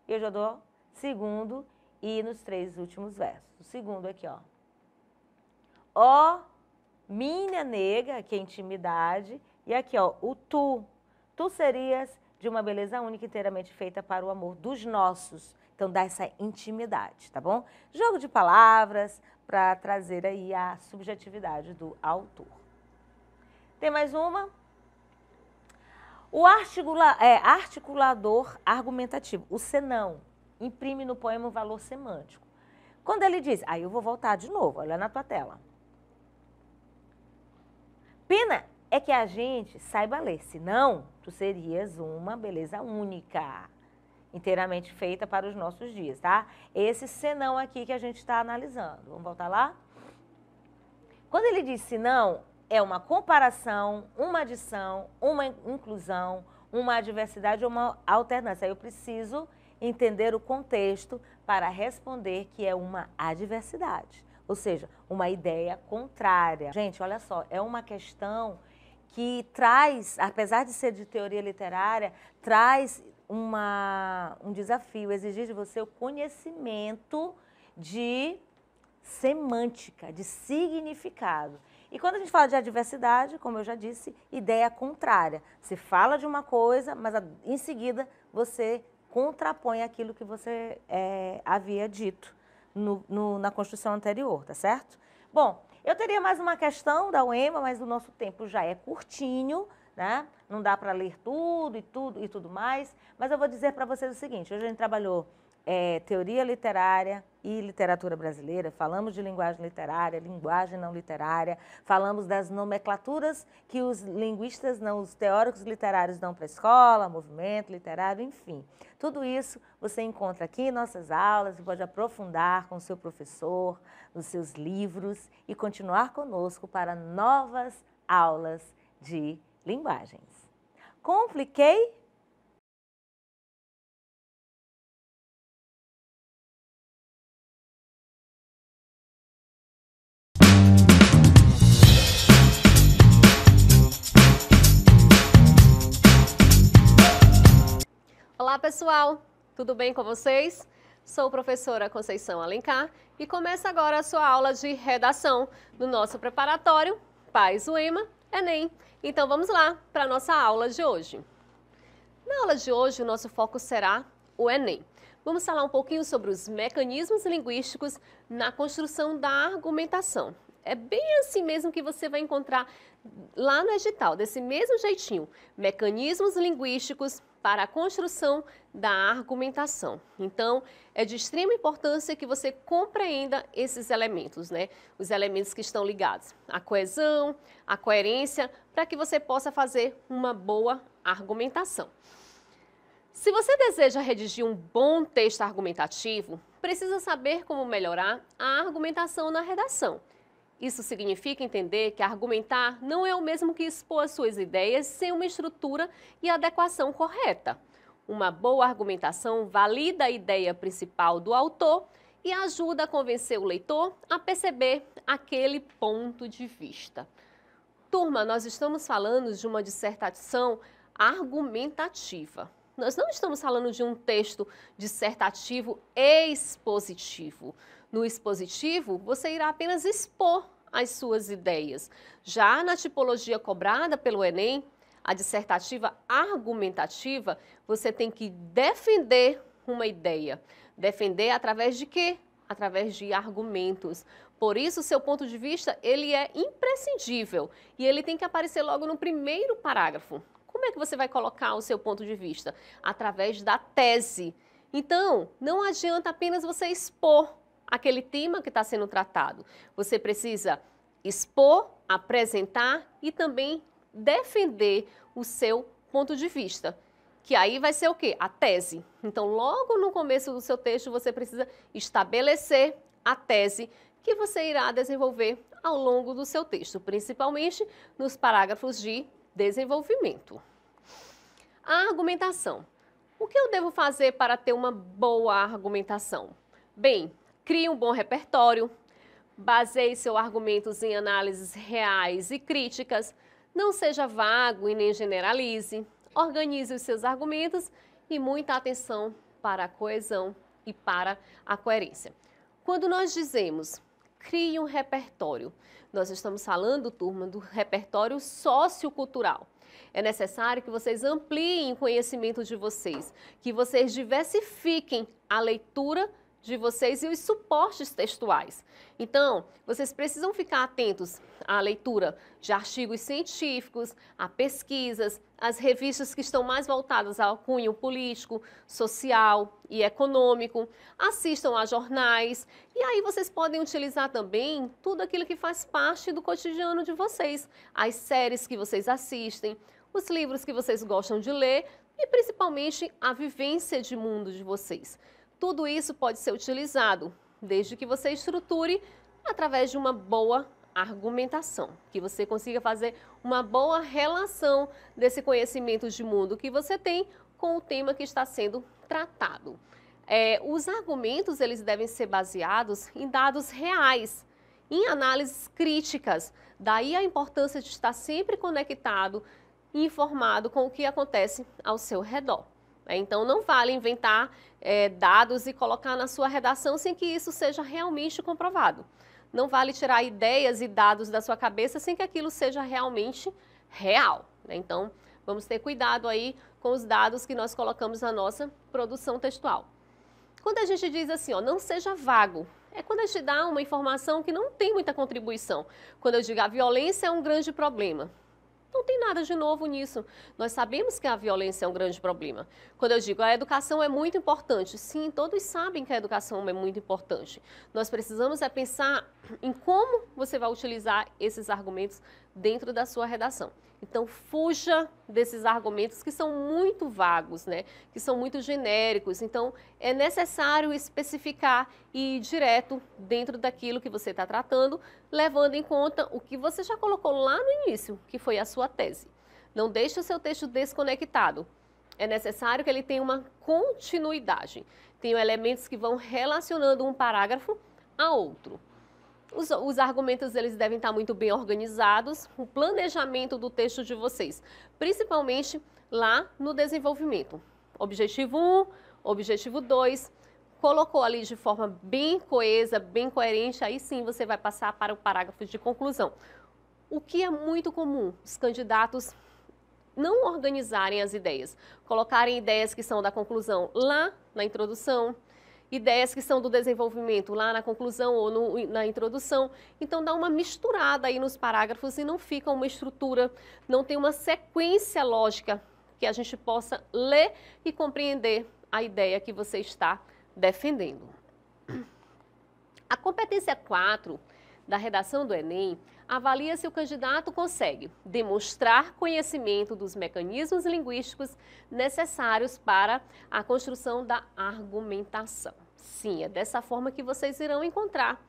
Eu já dou segundo e nos 3 últimos versos. O segundo aqui, ó. Ó, minha nega, que é intimidade. E aqui, ó, o tu. Tu serias de uma beleza única, inteiramente feita para o amor dos nossos. Então, dá essa intimidade, tá bom? Jogo de palavras para trazer aí a subjetividade do autor. Tem mais uma? O articulador argumentativo, o senão, imprime no poema um valor semântico. Quando ele diz, aí eu vou voltar de novo, olha na tua tela. Pena é que a gente saiba ler, senão tu serias uma beleza única, inteiramente feita para os nossos dias, tá? Esse senão aqui que a gente está analisando. Vamos voltar lá? Quando ele diz senão, é uma comparação, uma adição, uma inclusão, uma adversidade ou uma alternância. Eu preciso entender o contexto para responder que é uma adversidade, ou seja, uma ideia contrária. Gente, olha só, é uma questão que traz, apesar de ser de teoria literária, traz um desafio, exigir de você o conhecimento de semântica, de significado. E quando a gente fala de adversidade, como eu já disse, ideia contrária. Você fala de uma coisa, mas em seguida você contrapõe aquilo que você havia dito na construção anterior, tá certo? Bom, eu teria mais uma questão da UEMA, mas o nosso tempo já é curtinho, né? Não dá para ler tudo e tudo mais, mas eu vou dizer para vocês o seguinte, hoje a gente trabalhou teoria literária e literatura brasileira, falamos de linguagem literária, linguagem não literária, falamos das nomenclaturas que os linguistas, os teóricos literários dão para a escola, movimento literário, enfim. Tudo isso você encontra aqui em nossas aulas e pode aprofundar com o seu professor, nos seus livros e continuar conosco para novas aulas de linguagens. Compliquei? Olá pessoal, tudo bem com vocês? Sou a professora Conceição Alencar e começa agora a sua aula de redação no nosso preparatório Paz UEMA Enem. Então vamos lá para a nossa aula de hoje. Na aula de hoje o nosso foco será o Enem. Vamos falar um pouquinho sobre os mecanismos linguísticos na construção da argumentação. É bem assim mesmo que você vai encontrar lá no edital, desse mesmo jeitinho, mecanismos linguísticos para a construção da argumentação. Então, é de extrema importância que você compreenda esses elementos, né? Os elementos que estão ligados à coesão, à coerência, para que você possa fazer uma boa argumentação. Se você deseja redigir um bom texto argumentativo, precisa saber como melhorar a argumentação na redação. Isso significa entender que argumentar não é o mesmo que expor as suas ideias sem uma estrutura e adequação correta. Uma boa argumentação valida a ideia principal do autor e ajuda a convencer o leitor a perceber aquele ponto de vista. Turma, nós estamos falando de uma dissertação argumentativa. Nós não estamos falando de um texto dissertativo expositivo. No expositivo, você irá apenas expor as suas ideias. Já na tipologia cobrada pelo Enem, a dissertativa argumentativa, você tem que defender uma ideia. Defender através de quê? Através de argumentos. Por isso, o seu ponto de vista, ele é imprescindível e ele tem que aparecer logo no primeiro parágrafo. Como é que você vai colocar o seu ponto de vista? Através da tese. Então, não adianta apenas você expor aquele tema que está sendo tratado. Você precisa expor, apresentar e também defender o seu ponto de vista. Que aí vai ser o quê? A tese. Então, logo no começo do seu texto, você precisa estabelecer a tese que você irá desenvolver ao longo do seu texto, principalmente nos parágrafos de desenvolvimento. A argumentação. O que eu devo fazer para ter uma boa argumentação? Bem, crie um bom repertório, baseie seus argumentos em análises reais e críticas, não seja vago e nem generalize, organize os seus argumentos e muita atenção para a coesão e para a coerência. Quando nós dizemos crie um repertório, nós estamos falando, turma, do repertório sociocultural. É necessário que vocês ampliem o conhecimento de vocês, que vocês diversifiquem a leitura de vocês e os suportes textuais. Então, vocês precisam ficar atentos à leitura de artigos científicos, a pesquisas, as revistas que estão mais voltadas ao cunho político, social e econômico, assistam a jornais e aí vocês podem utilizar também tudo aquilo que faz parte do cotidiano de vocês, as séries que vocês assistem, os livros que vocês gostam de ler e principalmente a vivência de mundo de vocês. Tudo isso pode ser utilizado, desde que você estruture através de uma boa argumentação, que você consiga fazer uma boa relação desse conhecimento de mundo que você tem com o tema que está sendo tratado. Os argumentos, eles devem ser baseados em dados reais, em análises críticas. Daí a importância de estar sempre conectado e informado com o que acontece ao seu redor. Então, não vale inventar dados e colocar na sua redação sem que isso seja realmente comprovado. Não vale tirar ideias e dados da sua cabeça sem que aquilo seja realmente real. Então, vamos ter cuidado aí com os dados que nós colocamos na nossa produção textual. Quando a gente diz assim, ó, não seja vago, é quando a gente dá uma informação que não tem muita contribuição. Quando eu digo a violência é um grande problema. Não tem nada de novo nisso. Nós sabemos que a violência é um grande problema. Quando eu digo a educação é muito importante, sim, todos sabem que a educação é muito importante. Nós precisamos pensar em como você vai utilizar esses argumentos dentro da sua redação. Então, fuja desses argumentos que são muito vagos, né? Que são muito genéricos. Então, é necessário especificar e ir direto dentro daquilo que você está tratando, levando em conta o que você já colocou lá no início, que foi a sua tese. Não deixe o seu texto desconectado. É necessário que ele tenha uma continuidade. Tenham elementos que vão relacionando um parágrafo a outro. Os argumentos eles devem estar muito bem organizados, o planejamento do texto de vocês, principalmente lá no desenvolvimento. Objetivo 1, objetivo 2, colocou ali de forma bem coesa, bem coerente, aí sim você vai passar para o parágrafo de conclusão. O que é muito comum, os candidatos não organizarem as ideias, colocarem ideias que são da conclusão lá na introdução, ideias que são do desenvolvimento lá na conclusão ou na introdução. Então, dá uma misturada aí nos parágrafos e não fica uma estrutura, não tem uma sequência lógica que a gente possa ler e compreender a ideia que você está defendendo. A competência 4 da redação do Enem avalia se o candidato consegue demonstrar conhecimento dos mecanismos linguísticos necessários para a construção da argumentação. Sim, é dessa forma que vocês irão encontrar.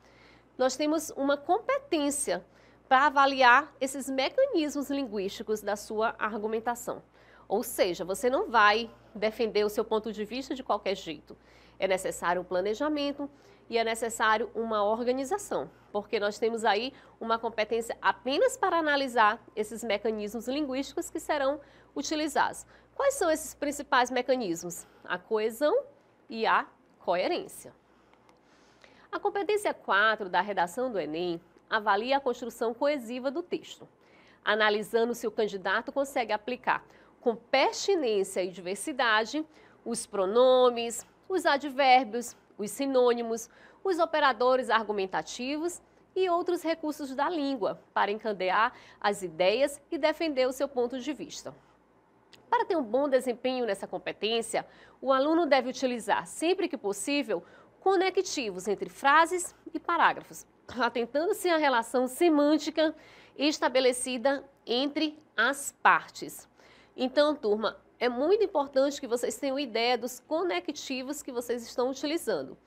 Nós temos uma competência para avaliar esses mecanismos linguísticos da sua argumentação. Ou seja, você não vai defender o seu ponto de vista de qualquer jeito. É necessário um planejamento e é necessário uma organização, porque nós temos aí uma competência apenas para analisar esses mecanismos linguísticos que serão utilizados. Quais são esses principais mecanismos? A coesão e a coerência. A competência 4 da redação do Enem avalia a construção coesiva do texto, analisando se o candidato consegue aplicar com pertinência e diversidade os pronomes, os advérbios, os sinônimos, os operadores argumentativos e outros recursos da língua para encandear as ideias e defender o seu ponto de vista. Para ter um bom desempenho nessa competência, o aluno deve utilizar, sempre que possível, conectivos entre frases e parágrafos, atentando-se à relação semântica estabelecida entre as partes. Então, turma, é muito importante que vocês tenham ideia dos conectivos que vocês estão utilizando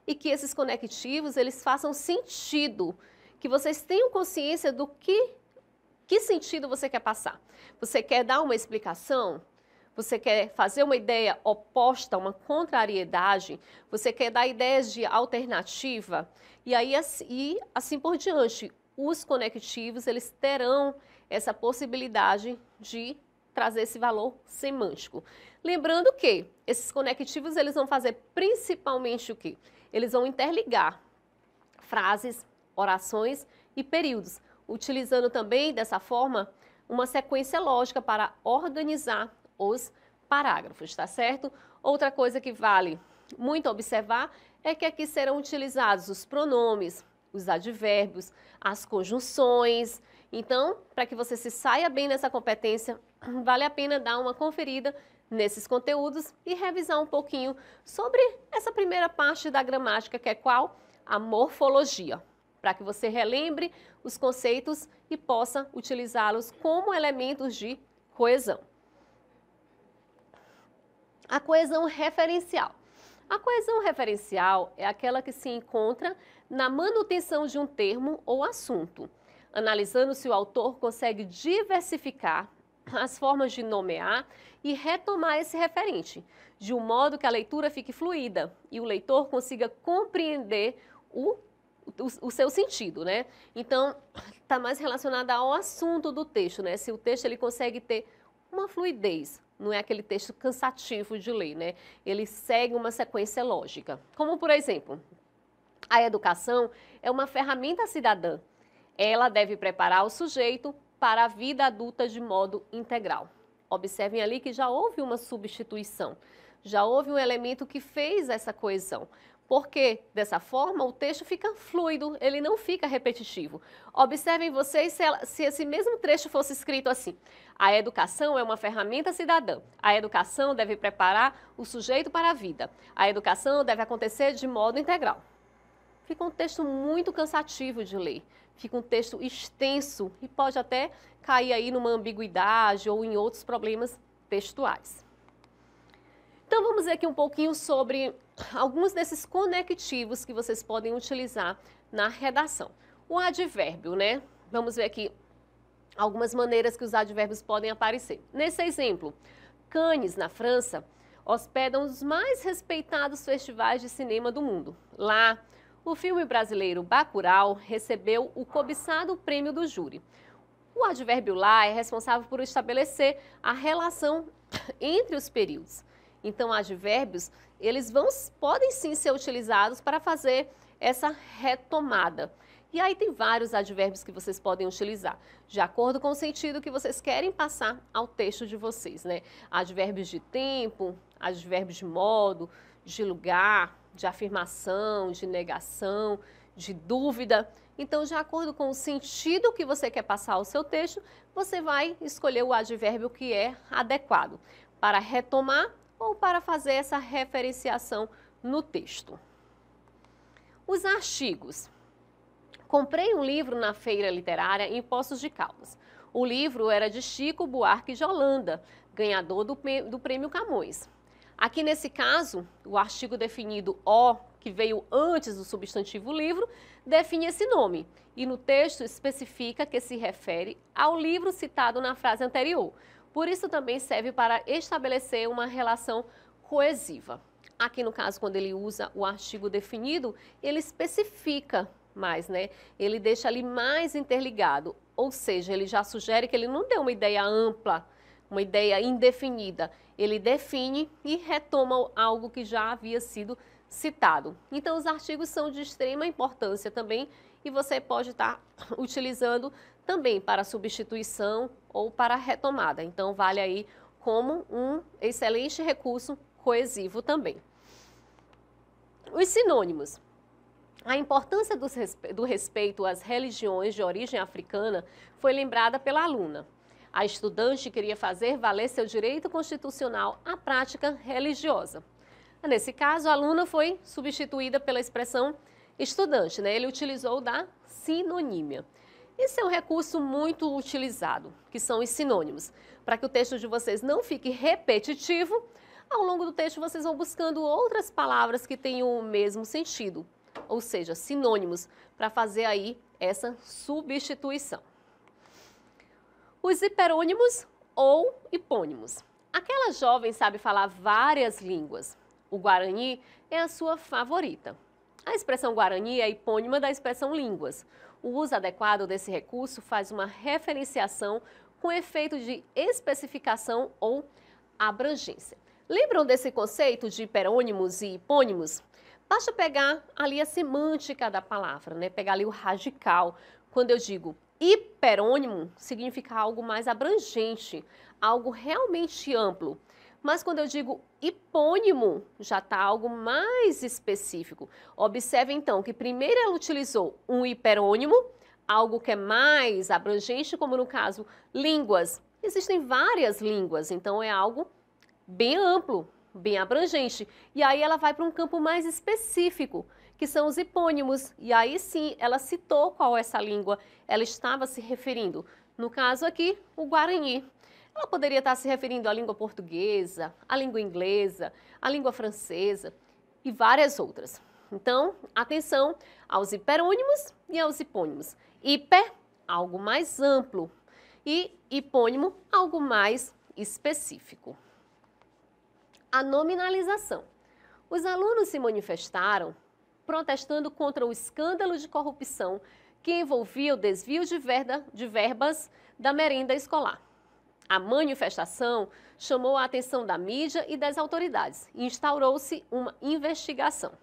e que esses conectivos eles façam sentido, que vocês tenham consciência do que sentido você quer passar. Você quer dar uma explicação? Você quer fazer uma ideia oposta, uma contrariedade? Você quer dar ideias de alternativa? E aí assim por diante. Os conectivos eles terão essa possibilidade de trazer esse valor semântico. Lembrando que esses conectivos eles vão fazer principalmente o quê? Eles vão interligar frases, orações e períodos, utilizando também dessa forma uma sequência lógica para organizar os parágrafos, tá certo? Outra coisa que vale muito observar é que aqui serão utilizados os pronomes, os advérbios, as conjunções. Então, para que você se saia bem nessa competência, vale a pena dar uma conferida nesses conteúdos e revisar um pouquinho sobre essa primeira parte da gramática, que é qual? A morfologia, para que você relembre os conceitos e possa utilizá-los como elementos de coesão. A coesão referencial. A coesão referencial é aquela que se encontra na manutenção de um termo ou assunto, analisando se o autor consegue diversificar as formas de nomear e retomar esse referente, de um modo que a leitura fique fluida e o leitor consiga compreender o seu sentido, né? Então, está mais relacionada ao assunto do texto, né? Se o texto ele consegue ter uma fluidez, não é aquele texto cansativo de ler, né? Ele segue uma sequência lógica. Como, por exemplo, a educação é uma ferramenta cidadã. Ela deve preparar o sujeito para a vida adulta de modo integral. Observem ali que já houve uma substituição, já houve um elemento que fez essa coesão. Porque, dessa forma, o texto fica fluido, ele não fica repetitivo. Observem vocês se esse mesmo trecho fosse escrito assim: a educação é uma ferramenta cidadã. A educação deve preparar o sujeito para a vida. A educação deve acontecer de modo integral. Fica um texto muito cansativo de ler. Fica um texto extenso e pode até cair aí numa ambiguidade ou em outros problemas textuais. Então, vamos ver aqui um pouquinho sobre alguns desses conectivos que vocês podem utilizar na redação. O advérbio, né? Vamos ver aqui algumas maneiras que os advérbios podem aparecer. Nesse exemplo, Cannes, na França, hospedam os mais respeitados festivais de cinema do mundo. Lá, o filme brasileiro Bacurau recebeu o cobiçado prêmio do júri. O advérbio lá é responsável por estabelecer a relação entre os períodos. Então, advérbios, eles podem sim ser utilizados para fazer essa retomada. E aí tem vários advérbios que vocês podem utilizar, de acordo com o sentido que vocês querem passar ao texto de vocês, né? Advérbios de tempo, advérbios de modo, de lugar, de afirmação, de negação, de dúvida. Então, de acordo com o sentido que você quer passar ao seu texto, você vai escolher o advérbio que é adequado para retomar ou para fazer essa referenciação no texto. Os artigos. Comprei um livro na feira literária em Poços de Caldas. O livro era de Chico Buarque de Holanda, ganhador do Prêmio Camões. Aqui nesse caso, o artigo definido o, que veio antes do substantivo livro, define esse nome e no texto especifica que se refere ao livro citado na frase anterior. Por isso também serve para estabelecer uma relação coesiva. Aqui no caso, quando ele usa o artigo definido, ele especifica mais, né? Ele deixa ali mais interligado, ou seja, ele já sugere que ele não deu uma ideia ampla, uma ideia indefinida. Ele define e retoma algo que já havia sido citado. Então, os artigos são de extrema importância também e você pode estar utilizando também para substituição ou para retomada. Então, vale aí como um excelente recurso coesivo também. Os sinônimos. A importância do respeito às religiões de origem africana foi lembrada pela aluna. A estudante queria fazer valer seu direito constitucional à prática religiosa. Nesse caso, a aluna foi substituída pela expressão estudante, né? Ele utilizou da sinonímia. Esse é um recurso muito utilizado, que são os sinônimos. Para que o texto de vocês não fique repetitivo, ao longo do texto vocês vão buscando outras palavras que tenham o mesmo sentido, ou seja, sinônimos, para fazer aí essa substituição. Os hiperônimos ou hipônimos. Aquela jovem sabe falar várias línguas. O Guarani é a sua favorita. A expressão Guarani é hipônima da expressão línguas. O uso adequado desse recurso faz uma referenciação com efeito de especificação ou abrangência. Lembram desse conceito de hiperônimos e hipônimos? Basta pegar ali a semântica da palavra, né? Pegar ali o radical. Quando eu digo hiperônimo significa algo mais abrangente, algo realmente amplo. Mas quando eu digo hipônimo, já está algo mais específico. Observe então que primeiro ela utilizou um hiperônimo, algo que é mais abrangente, como no caso línguas. Existem várias línguas, então é algo bem amplo, bem abrangente. E aí ela vai para um campo mais específico, que são os hipônimos. E aí sim, ela citou qual é essa língua ela estava se referindo. No caso aqui, o Guarani. Ela poderia estar se referindo à língua portuguesa, à língua inglesa, à língua francesa e várias outras. Então, atenção aos hiperônimos e aos hipônimos. Hiper, algo mais amplo, e hipônimo, algo mais específico. A nominalização. Os alunos se manifestaram protestando contra o escândalo de corrupção que envolvia o desvio de verbas da merenda escolar. A manifestação chamou a atenção da mídia e das autoridades e instaurou-se uma investigação.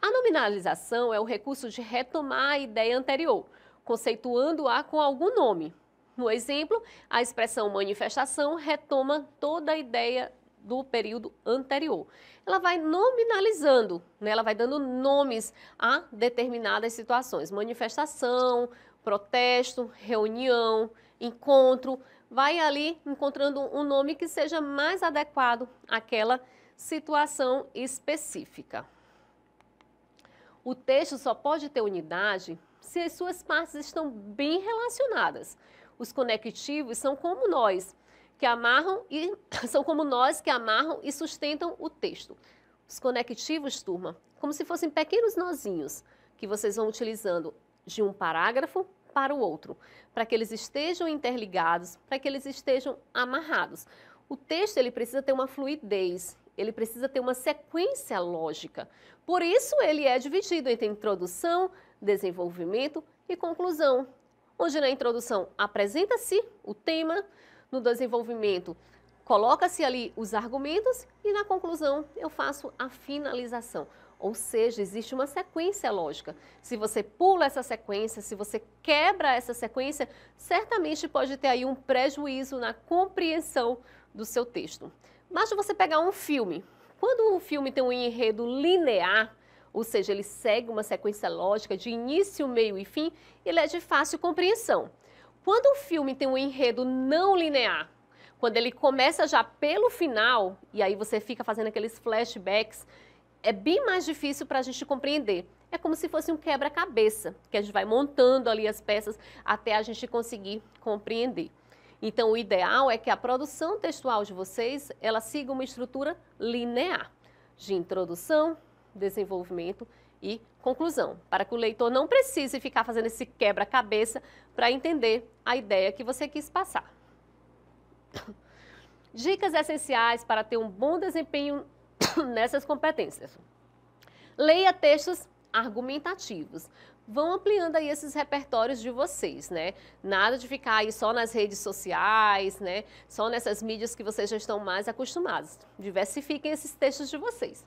A nominalização é o recurso de retomar a ideia anterior, conceituando-a com algum nome. No exemplo, a expressão manifestação retoma toda a ideia do período anterior. Ela vai nominalizando, né? Ela vai dando nomes a determinadas situações. Manifestação, protesto, reunião, encontro, vai ali encontrando um nome que seja mais adequado àquela situação específica. O texto só pode ter unidade se as suas partes estão bem relacionadas. Os conectivos são como nós que amarram e sustentam o texto. Os conectivos, turma, como se fossem pequenos nozinhos que vocês vão utilizando de um parágrafo para o outro, para que eles estejam interligados, para que eles estejam amarrados. O texto ele precisa ter uma fluidez, ele precisa ter uma sequência lógica. Por isso ele é dividido entre introdução, desenvolvimento e conclusão, onde na introdução apresenta-se o tema, no desenvolvimento coloca-se ali os argumentos e na conclusão eu faço a finalização. Ou seja, existe uma sequência lógica. Se você pula essa sequência, se você quebra essa sequência, certamente pode ter aí um prejuízo na compreensão do seu texto. Basta você pegar um filme. Quando um filme tem um enredo linear, ou seja, ele segue uma sequência lógica de início, meio e fim, ele é de fácil compreensão. Quando o filme tem um enredo não linear, quando ele começa já pelo final, e aí você fica fazendo aqueles flashbacks, é bem mais difícil para a gente compreender. É como se fosse um quebra-cabeça, que a gente vai montando ali as peças até a gente conseguir compreender. Então, o ideal é que a produção textual de vocês, ela siga uma estrutura linear, de introdução, desenvolvimento e conclusão, para que o leitor não precise ficar fazendo esse quebra-cabeça para entender a ideia que você quis passar. Dicas essenciais para ter um bom desempenho nessas competências. Leia textos argumentativos. Vão ampliando aí esses repertórios de vocês, né? Nada de ficar aí só nas redes sociais, né? Só nessas mídias que vocês já estão mais acostumados. Diversifiquem esses textos de vocês.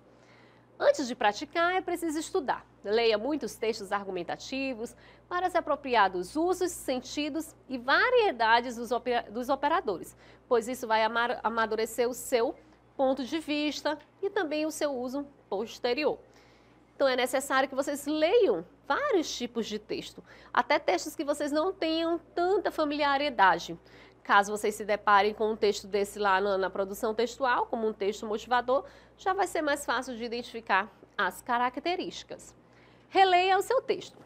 Antes de praticar, é preciso estudar. Leia muitos textos argumentativos para se apropriar dos usos, sentidos e variedades dos operadores, pois isso vai amadurecer o seu ponto de vista e também o seu uso posterior. Então, é necessário que vocês leiam vários tipos de texto, até textos que vocês não tenham tanta familiaridade. Caso vocês se deparem com um texto desse lá na produção textual, como um texto motivador, já vai ser mais fácil de identificar as características. Releia o seu texto.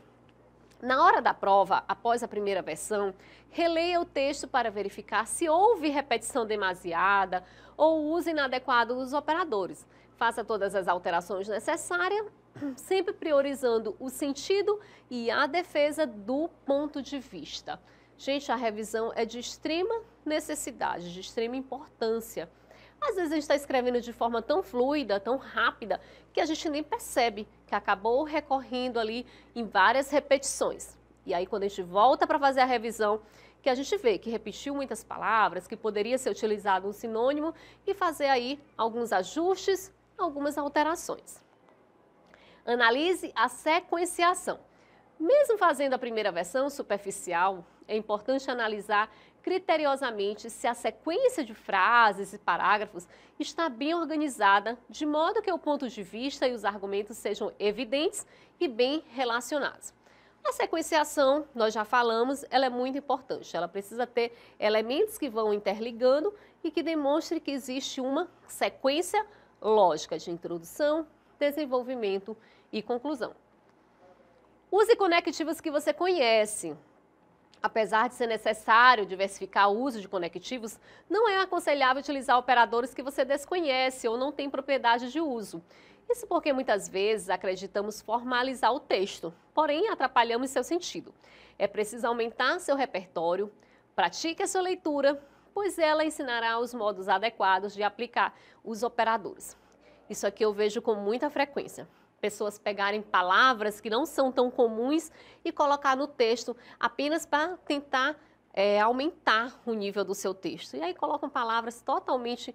Na hora da prova, após a primeira versão, releia o texto para verificar se houve repetição demasiada ou uso inadequado dos operadores. Faça todas as alterações necessárias, sempre priorizando o sentido e a defesa do ponto de vista. Gente, a revisão é de extrema necessidade, de extrema importância. Às vezes a gente está escrevendo de forma tão fluida, tão rápida, que a gente nem percebe que acabou recorrendo ali em várias repetições. E aí quando a gente volta para fazer a revisão, que a gente vê que repetiu muitas palavras, que poderia ser utilizado um sinônimo e fazer aí alguns ajustes, algumas alterações. Analise a sequenciação. Mesmo fazendo a primeira versão superficial, é importante analisar criteriosamente se a sequência de frases e parágrafos está bem organizada, de modo que o ponto de vista e os argumentos sejam evidentes e bem relacionados. A sequenciação, nós já falamos, ela é muito importante. Ela precisa ter elementos que vão interligando e que demonstre que existe uma sequência lógica de introdução, desenvolvimento e conclusão. Use conectivos que você conhece. Apesar de ser necessário diversificar o uso de conectivos, não é aconselhável utilizar operadores que você desconhece ou não tem propriedade de uso. Isso porque muitas vezes acreditamos formalizar o texto, porém atrapalhamos seu sentido. É preciso aumentar seu repertório, pratique a sua leitura, pois ela ensinará os modos adequados de aplicar os operadores. Isso aqui eu vejo com muita frequência. Pessoas pegarem palavras que não são tão comuns e colocar no texto apenas para tentar aumentar o nível do seu texto. E aí colocam palavras totalmente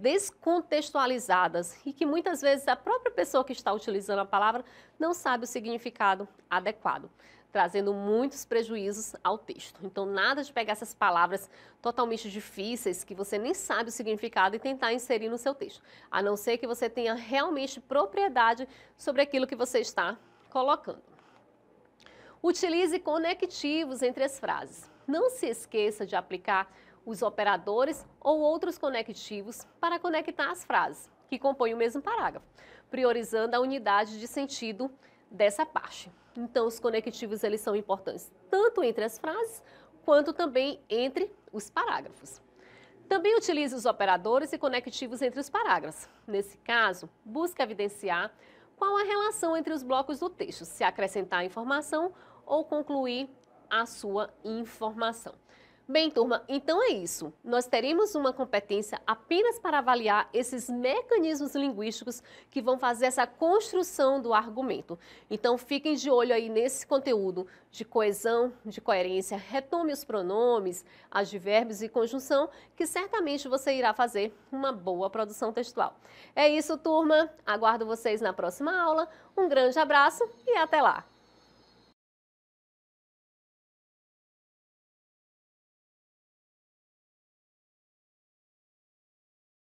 descontextualizadas e que muitas vezes a própria pessoa que está utilizando a palavra não sabe o significado adequado, trazendo muitos prejuízos ao texto. Então, nada de pegar essas palavras totalmente difíceis, que você nem sabe o significado, e tentar inserir no seu texto, a não ser que você tenha realmente propriedade sobre aquilo que você está colocando. Utilize conectivos entre as frases. Não se esqueça de aplicar os operadores ou outros conectivos para conectar as frases, que compõem o mesmo parágrafo, priorizando a unidade de sentido dessa parte. Então, os conectivos eles são importantes tanto entre as frases, quanto também entre os parágrafos. Também utilize os operadores e conectivos entre os parágrafos. Nesse caso, busque evidenciar qual a relação entre os blocos do texto, se acrescentar informação ou concluir a sua informação. Bem, turma, então é isso. Nós teremos uma competência apenas para avaliar esses mecanismos linguísticos que vão fazer essa construção do argumento. Então, fiquem de olho aí nesse conteúdo de coesão, de coerência. Retome os pronomes, advérbios e conjunção, que certamente você irá fazer uma boa produção textual. É isso, turma. Aguardo vocês na próxima aula. Um grande abraço e até lá!